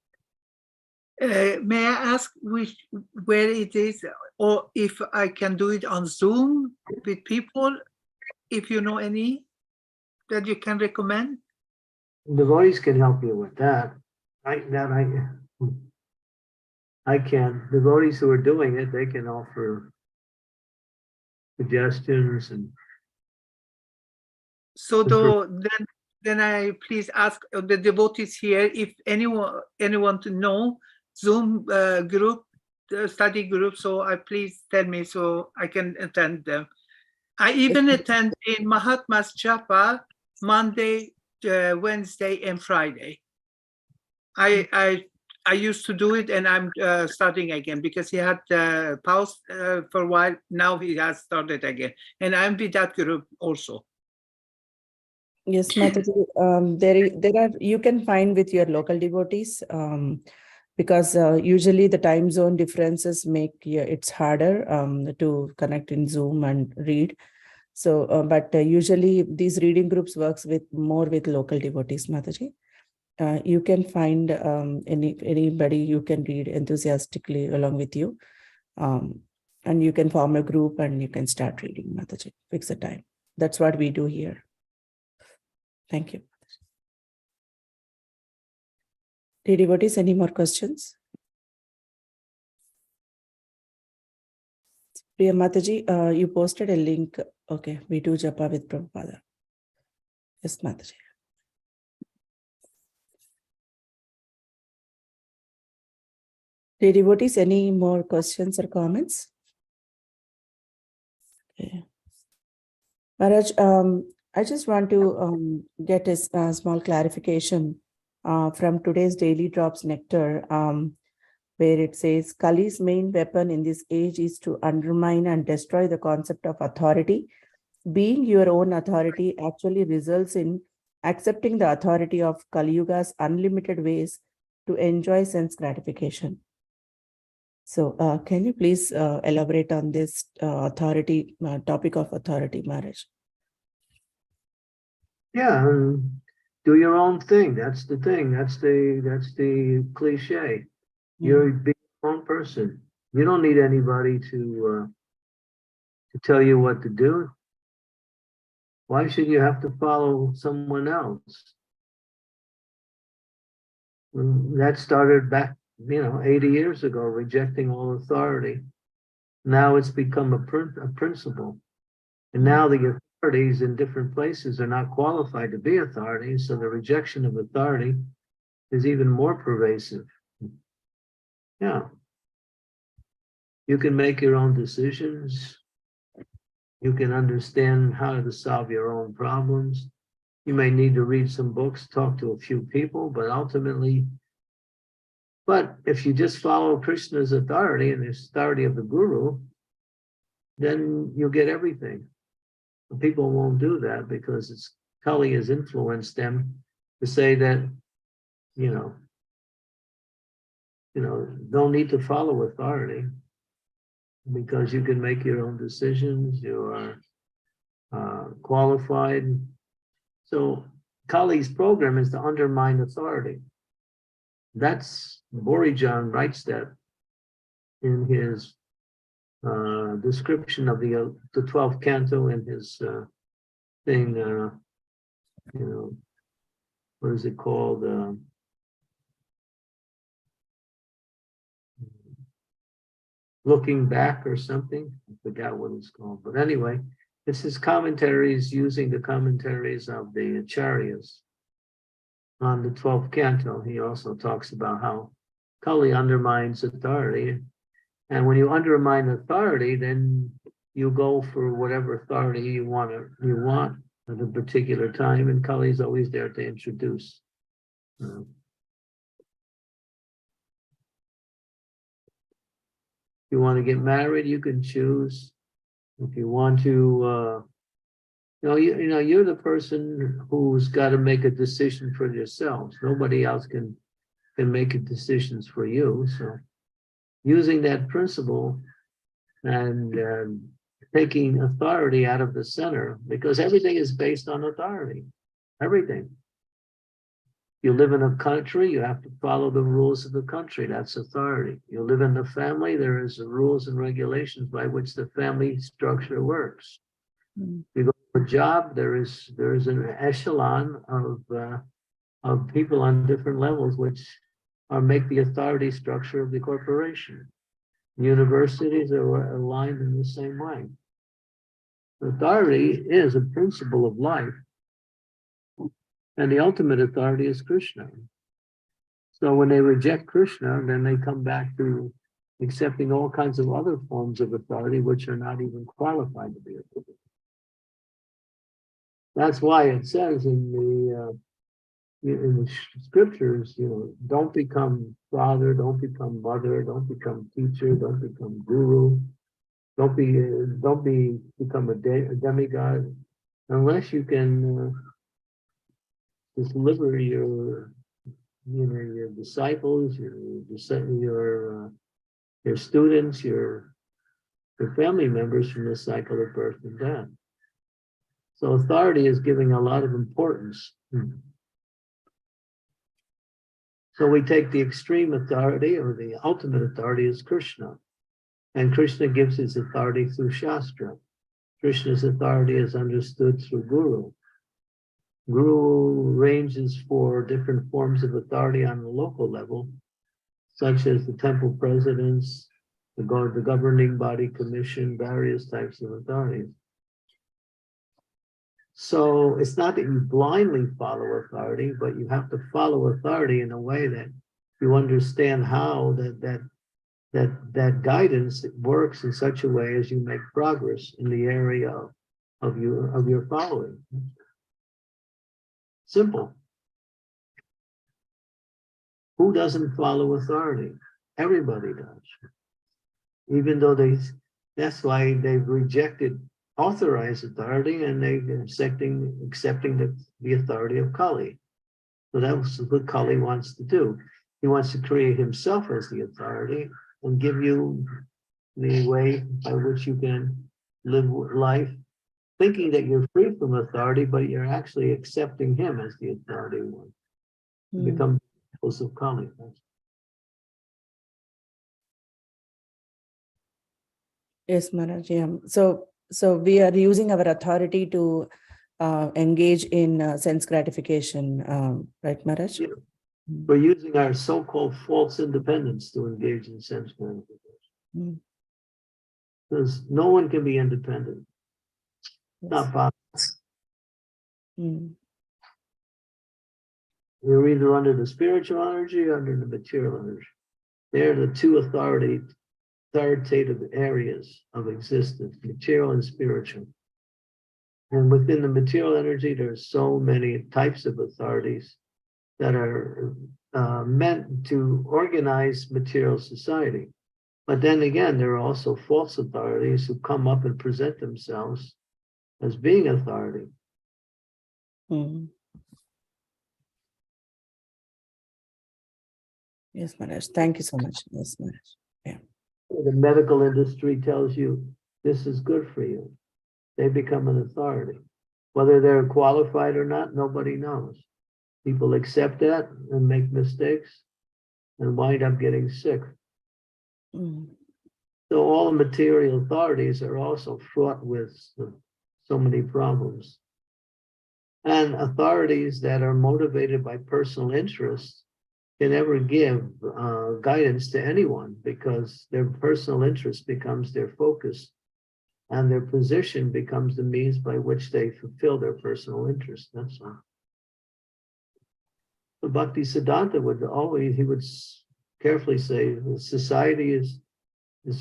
May I ask where it is, or if I can do it on Zoom with people, if you know any that you can recommend? Devotees can help you with that. I can. Devotees who are doing it, they can offer suggestions and. So then I please ask the devotees here if anyone to know Zoom group, study group. So I please tell me so I can attend them. I even attend in Mahatma's Japa Monday, Wednesday, and Friday. I used to do it, and I'm starting again because he had paused for a while. Now he has started again, and I'm with that group also. Yes, Mataji, there are, you can find with your local devotees, because usually the time zone differences make it's harder to connect in Zoom and read. So, but usually these reading groups works with more with local devotees, Mataji. You can find anybody you can read enthusiastically along with you, and you can form a group and you can start reading, Mataji. Fix a time. That's what we do here. Thank you. Dear devotees, any more questions? Priya Mataji, you posted a link. Okay, we do japa with Prabhupada. Yes, Mataji. Dear devotees, any more questions or comments? Okay. Maharaj, I just want to get a small clarification from today's Daily Drops Nectar, where it says Kali's main weapon in this age is to undermine and destroy the concept of authority. Being your own authority actually results in accepting the authority of Kali Yuga's unlimited ways to enjoy sense gratification. So can you please elaborate on this authority, topic of authority, Maharaj? Yeah, do your own thing. That's the thing. That's the cliche. You're being your own person. You don't need anybody to tell you what to do. Why should you have to follow someone else? That started back, 80 years ago, rejecting all authority. Now it's become a principle. And now the authorities in different places are not qualified to be authorities, so the rejection of authority is even more pervasive. Yeah. You can make your own decisions. You can understand how to solve your own problems. You may need to read some books, talk to a few people, but ultimately, if you just follow Krishna's authority and the authority of the guru, then you'll get everything. People won't do that because Kali has influenced them to say that, don't need to follow authority because you can make your own decisions. You are qualified. So Kali's program is to undermine authority. That's Borijan writes that in his description of the 12th canto in his thing, what is it called? Looking Back or something. I forgot what it's called. But anyway, it's his commentaries using the commentaries of the Acharyas on the 12th canto. He also talks about how Kali undermines authority. And when you undermine authority, then you go for whatever authority you want at a particular time, and Kali is always there to introduce. If you want to get married, you can choose. If you want to, you're the person who's got to make a decision for yourselves. Nobody else can make decisions for you. So, using that principle and taking authority out of the center, because everything is based on authority. Everything. You live in a country, you have to follow the rules of the country. That's authority. You live in the family, there is rules and regulations by which the family structure works. You go to a job, there is an echelon of people on different levels which make the authority structure of the corporation. Universities are aligned in the same way. Authority is a principle of life, and the ultimate authority is Krishna. So when they reject Krishna, then they come back to accepting all kinds of other forms of authority, which are not even qualified to be authority. That's why it says in the scriptures, don't become father, don't become mother, don't become teacher, don't become guru, don't become a demigod, unless you can deliver your disciples, your students, your family members from the cycle of birth and death. So authority is giving a lot of importance. So we take the extreme authority, or the ultimate authority is Krishna. And Krishna gives his authority through Shastra. Krishna's authority is understood through Guru. Guru ranges for different forms of authority on the local level, such as the temple presidents, the governing body commission, various types of authorities. So it's not that you blindly follow authority, but you have to follow authority in a way that you understand how that guidance works in such a way as you make progress in the area of your following. Simple. Who doesn't follow authority? Everybody does. Even though that's why they've rejected authorized authority, and they're accepting the authority of Kali. So that's what Kali wants to do. He wants to create himself as the authority and give you the way by which you can live life, thinking that you're free from authority, but you're actually accepting him as the authority one. You become disciples of Kali. Yes, Maharaj. Yeah. So we are using our authority to engage in sense gratification, right, Maharaj? Yeah. We're using our so-called false independence to engage in sense gratification. Because no one can be independent. Yes. Not possible. You're either under the spiritual energy or under the material energy. They're the two authoritative areas of existence, material and spiritual. And within the material energy, there's so many types of authorities that are meant to organize material society. But then again, there are also false authorities who come up and present themselves as being authority. Yes, Maharaj. Thank you so much. Yes, Maharaj. Yeah. The medical industry tells you this is good for you. They become an authority. Whether they're qualified or not, nobody knows. People accept that and make mistakes and wind up getting sick. So all the material authorities are also fraught with so many problems. And authorities that are motivated by personal interests can never give guidance to anyone, because their personal interest becomes their focus, and their position becomes the means by which they fulfill their personal interest. That's all. So Bhakti Siddhanta would carefully say, society is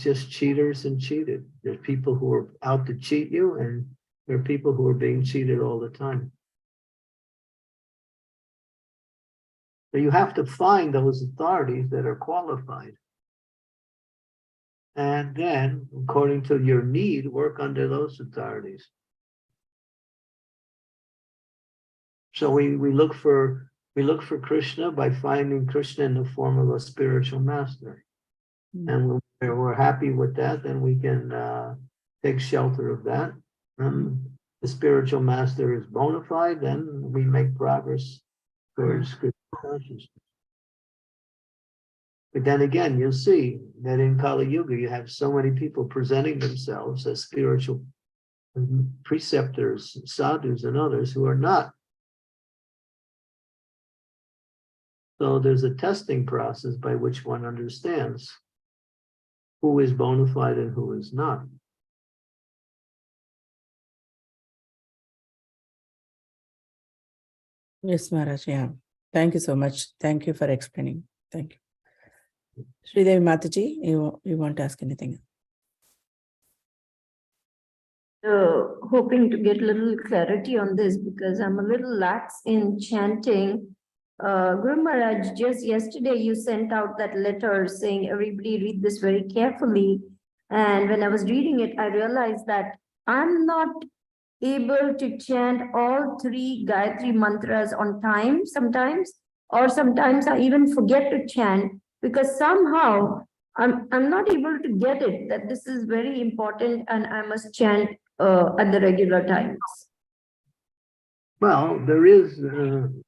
just cheaters and cheated. There's people who are out to cheat you, and there are people who are being cheated all the time. So you have to find those authorities that are qualified. And then, according to your need, work under those authorities. So we look for Krishna by finding Krishna in the form of a spiritual master. And when we're happy with that, then we can take shelter of that. The spiritual master is bona fide, then we make progress towards consciousness. But then again, you'll see that in Kali Yuga, you have so many people presenting themselves as spiritual preceptors, sadhus, and others who are not. So there's a testing process by which one understands who is bona fide and who is not. Yes, Maharaj. Yeah. Thank you so much. Thank you for explaining. Thank you. Sridevi Mataji, you want to ask anything? Hoping to get a little clarity on this because I'm a little lax in chanting. Guru Maharaj, just yesterday you sent out that letter saying everybody read this very carefully. And when I was reading it, I realized that I'm not able to chant all 3 Gayatri mantras on time sometimes, or sometimes I even forget to chant because somehow I'm not able to get it, that this is very important and I must chant at the regular times. Well, there is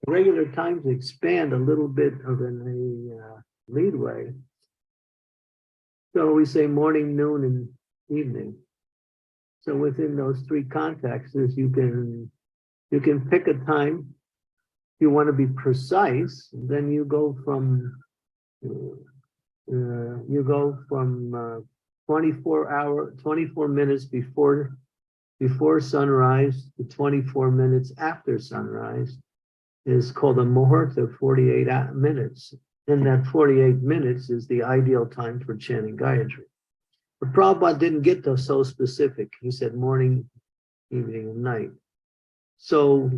regular times expand a little bit of a leadway. So we say morning, noon, and evening. So within those 3 contexts, you can pick a time. If you want to be precise, then you go from 24 minutes before sunrise to 24 minutes after sunrise is called a muhurta, 48 minutes. And that 48 minutes is the ideal time for chanting Gayatri. But Prabhupada didn't get so specific. He said morning, evening, and night. So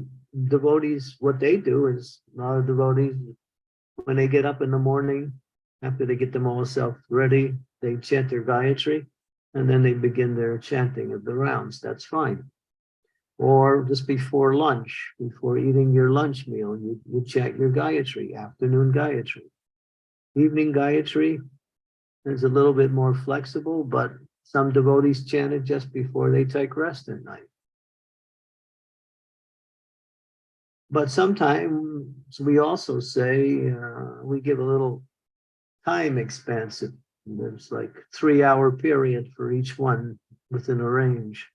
devotees, what they do is, a lot of devotees, when they get up in the morning, after they get themselves ready, they chant their Gayatri, and then they begin their chanting of the rounds. That's fine. Or just before lunch, before eating your lunch meal, you chant your Gayatri, afternoon Gayatri. Evening Gayatri is a little bit more flexible, but some devotees chant it just before they take rest at night. But sometimes we also say, we give a little time expansive. There's like 3-hour period for each one within a range.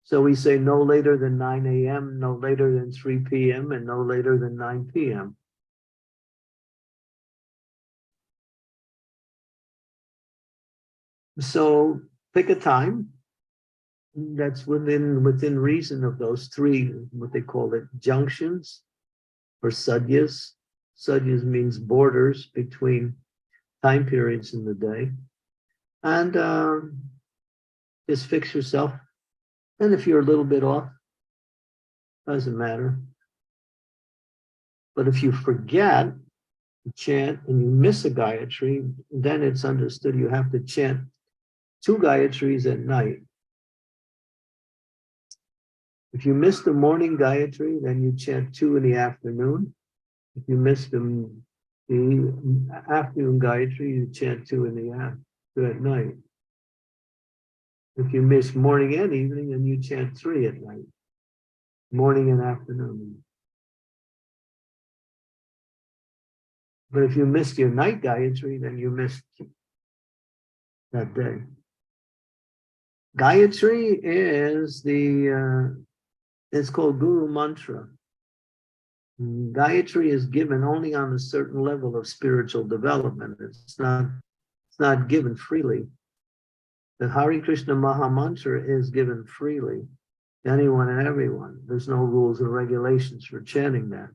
So we say no later than 9 a.m., no later than 3 p.m., and no later than 9 p.m. So pick a time that's within reason of those 3, what they call it, junctions or sadhyas. Sadhyas means borders between time periods in the day. And just fix yourself. And if you're a little bit off, doesn't matter. But if you forget to chant and you miss a Gayatri, then it's understood you have to chant 2 Gayatris at night. If you miss the morning Gayatri, then you chant 2 in the afternoon. If you miss the afternoon Gayatri, you chant 2 at night. If you miss morning and evening, then you chant 3 at night, morning and afternoon. But if you missed your night Gayatri, then you missed that day. Gayatri is it's called Guru Mantra. Gayatri is given only on a certain level of spiritual development. It's not given freely. The Hare Krishna Maha Mantra is given freely to anyone and everyone. There's no rules or regulations for chanting that.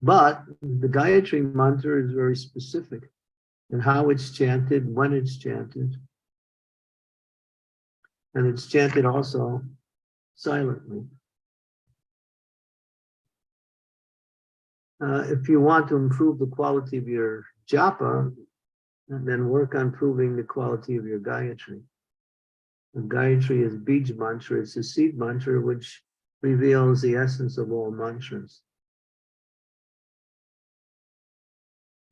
But the Gayatri Mantra is very specific in how it's chanted, when it's chanted. And it's chanted also silently. If you want to improve the quality of your japa, then work on improving the quality of your Gayatri. The Gayatri is Bij mantra, it's a seed mantra which reveals the essence of all mantras.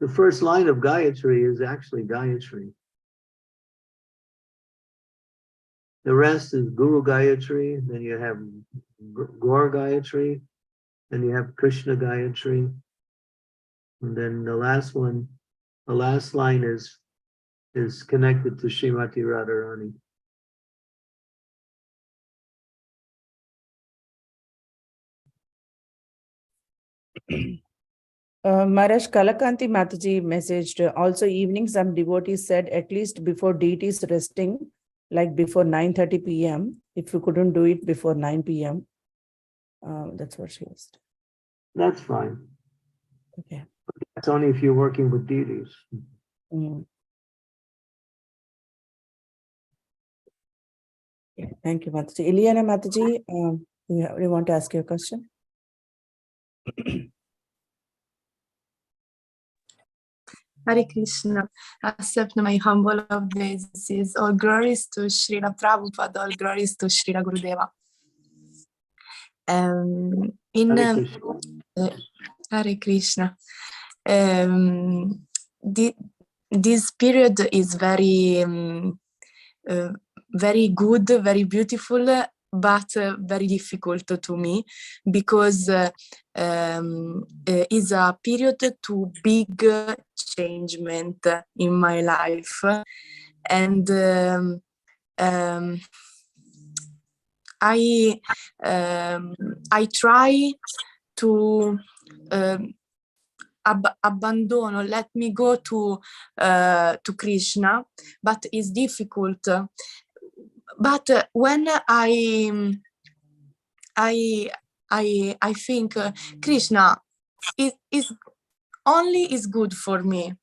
The first line of Gayatri is actually Gayatri. The rest is Guru Gayatri, then you have Gaur Gayatri, then you have Krishna Gayatri, And then the last one, the last line is connected to Srimati Radharani. Maharaj Kalakanti Mataji messaged, also evening some devotees said at least before deities resting, like before 9:30 p.m. If you couldn't do it before 9 p.m. That's what she was. That's fine. Okay. That's only if you're working with deities. Mm. Okay. Thank you, Mataji. Ileana Mataji, you want to ask your question? Hare Krishna. Accept my humble obeisances. All glories to Srila Prabhupada, all glories to Srila Gurudeva. Hare Krishna. Hare Krishna. This period is very, very good, very beautiful, but very difficult to me because it's a period to big changement in my life, and I try to abandon, or let me go to Krishna, but it's difficult. But when I think Krishna is only is good for me.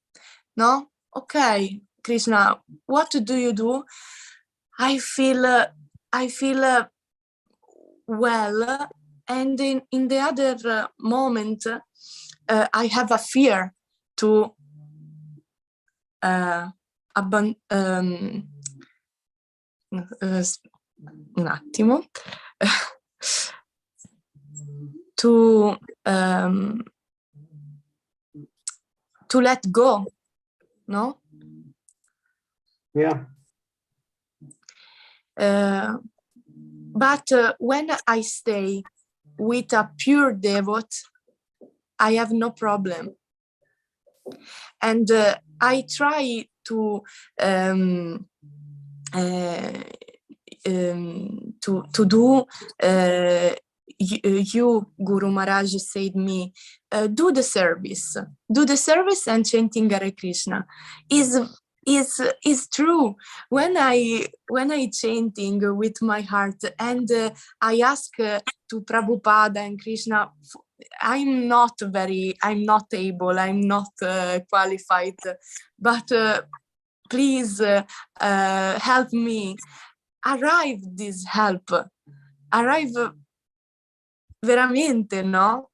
No, okay, Krishna, what do you do? I feel well, and in the other moment, I have a fear to un attimo. To let go, no? Yeah. But when I stay with a pure devote, I have no problem. And I try to do you, Guru Maharaj, said me, do the service and chanting Hare Krishna is true. When I chanting with my heart and I ask to Prabhupada and Krishna, I'm not able, I'm not qualified, but please help me arrive this help, arrive veramente, no?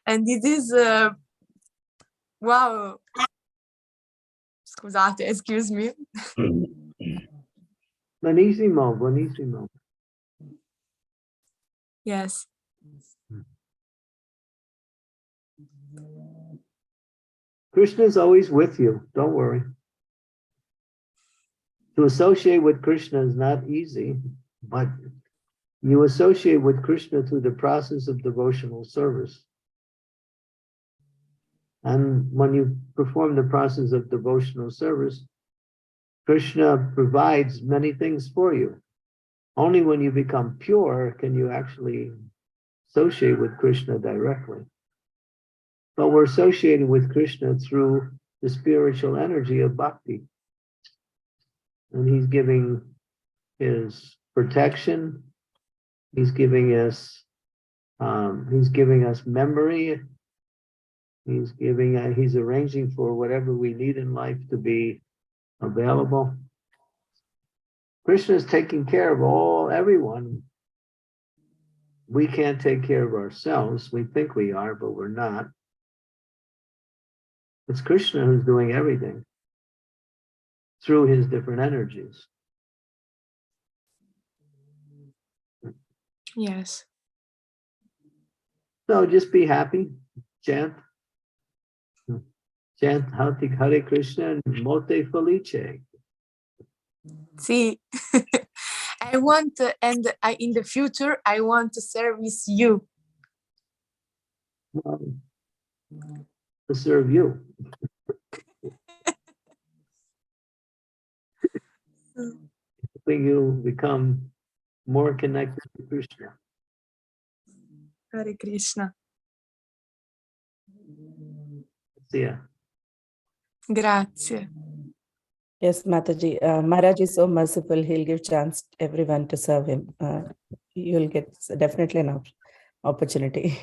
And it is wow. Scusate, excuse me. Buonissimo. Yes. Krishna is always with you. Don't worry. To associate with Krishna is not easy, but you associate with Krishna through the process of devotional service. And when you perform the process of devotional service, Krishna provides many things for you. Only when you become pure can you actually associate with Krishna directly. But we're associating with Krishna through the spiritual energy of bhakti. And he's giving his protection. He's giving us memory. He's arranging for whatever we need in life to be available. Krishna is taking care of everyone. We can't take care of ourselves. We think we are, but we're not. It's Krishna who's doing everything through his different energies. Yes. So just be happy, chant Hare Krishna and Mote Felice. See, I want, in the future, I want to service you. Well, to serve you. I think you'll become more connected to Krishna. Hare Krishna. Yeah. Grazie. Yes, Mataji. Maharaj is so merciful. He'll give chance to everyone to serve him. You'll get definitely an opportunity.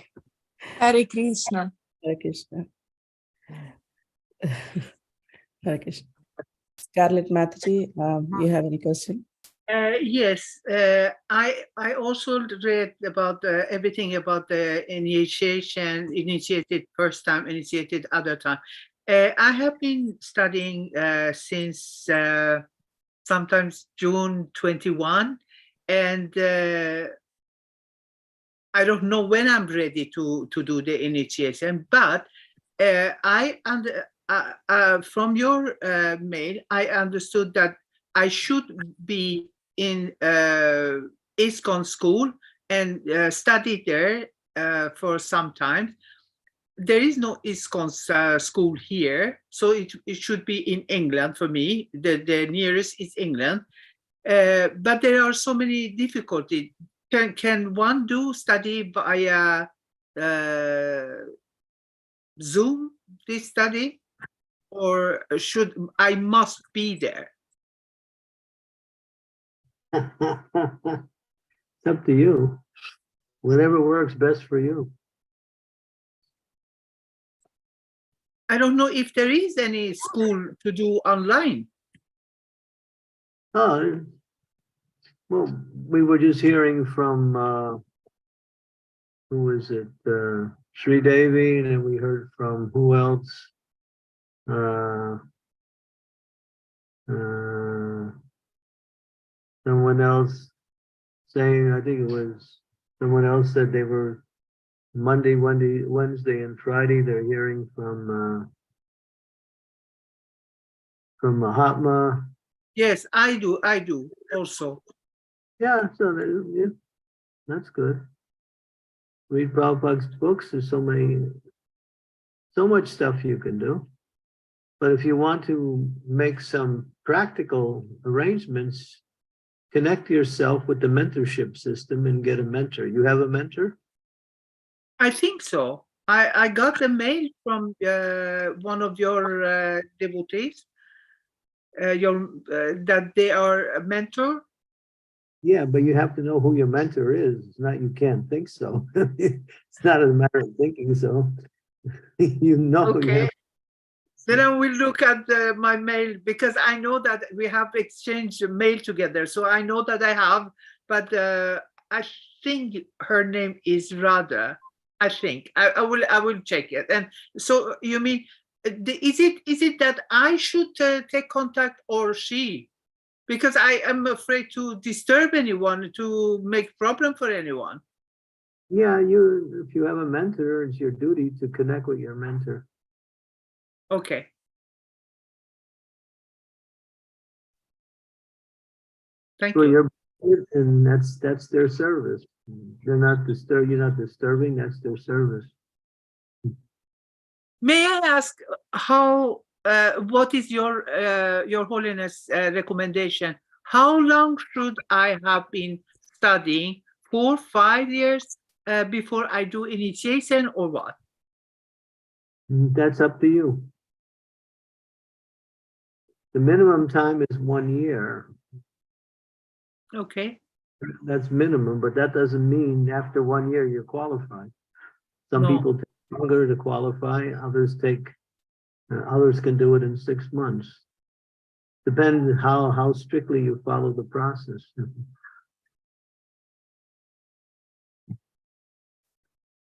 Hare Krishna. Hare Krishna. Hare Krishna. Scarlett Mataji, you have any question? Yes, I also read about everything about the initiation, initiated first time, initiated other time. I have been studying since sometimes June 21, and I don't know when I'm ready to do the initiation, but from your mail, I understood that I should be in ISKCON school and study there for some time. There is no ISKCON school here, so it should be in England for me. The nearest is England, but there are so many difficulties. Can one do study via Zoom, this study, or should I must be there? It's up to you. Whatever works best for you. I don't know if there is any school to do online. Oh, well, we were just hearing from, who was it? Sri Devi, and we heard from who else? Someone else saying, I think it was someone else said they were Monday, Wednesday, and Friday. They're hearing from Mahatma. Yes, I do also. Yeah, so that's good. Read Prabhupada's books. There's so much stuff you can do. But if you want to make some practical arrangements, connect yourself with the mentorship system and get a mentor. You have a mentor? I think so. I got a mail from one of your devotees, that they are a mentor. Yeah, but you have to know who your mentor is. It's not, you can't think so. It's not a matter of thinking so. You know. Okay. Then I will look at my mail, because I know that we have exchanged mail together. So I know that I have, but I think her name is Radha. I think I will check it. And so you mean, is it that I should take contact, or she? Because I am afraid to disturb anyone, to make problem for anyone. Yeah, if you have a mentor, it's your duty to connect with your mentor. Okay. Thank Well, you. and that's their service. You're not disturbing, that's their service. May I ask how? What is your Holiness recommendation? How long should I have been studying? 4, 5 years before I do initiation, or what? That's up to you. The minimum time is 1 year. Okay. That's minimum, but that doesn't mean after 1 year you're qualified. Some No. people take longer to qualify, others can do it in 6 months. Depends how strictly you follow the process.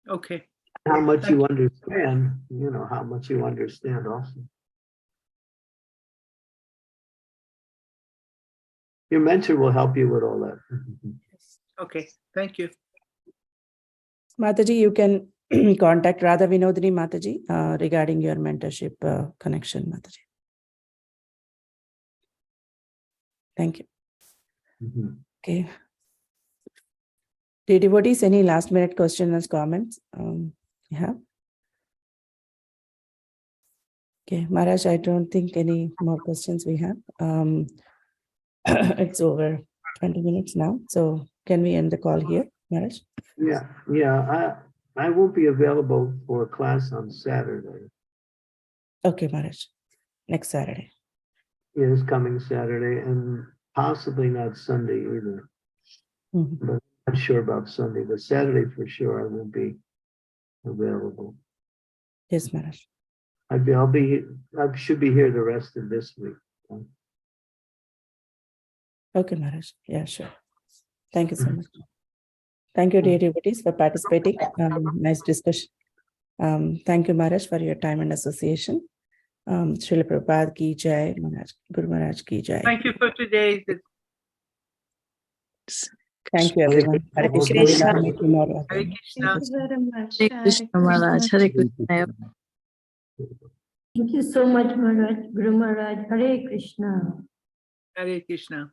Okay. How much you understand, how much you understand also. Your mentor will help you with all that. Okay. Thank you. Mataji, you can contact Radha Vinodini Mataji regarding your mentorship connection, Mataji. Thank you. Okay. Dear devotees, any last minute questions or comments you have? Okay, Maharaj, I don't think any more questions we have. It's over 20 minutes now. So can we end the call here, Maharaj? Yeah, I won't be available for a class on Saturday. Okay, Maharaj. Next Saturday. It is coming Saturday and possibly not Sunday either. Mhm. But I'm not sure about Sunday, but Saturday for sure I won't be available. Yes, Maharaj. I should be here the rest of this week. Okay, Maharaj. Yeah, sure. Thank you so much. Thank you, dear devotees, for participating. Nice discussion. Thank you, Maharaj, for your time and association. Srila Prabhupada ki jai, Maharaj, Guru Maharaj ki jai. Thank you for today. Thank you, everyone. Hare Krishna. Krishna. We'll meet tomorrow Hare again. Krishna. Thank you very much. Hare Krishna Maharaj, Hare Krishna. Thank you so much, Maharaj. Guru Maharaj. Hare Krishna. Hare Krishna.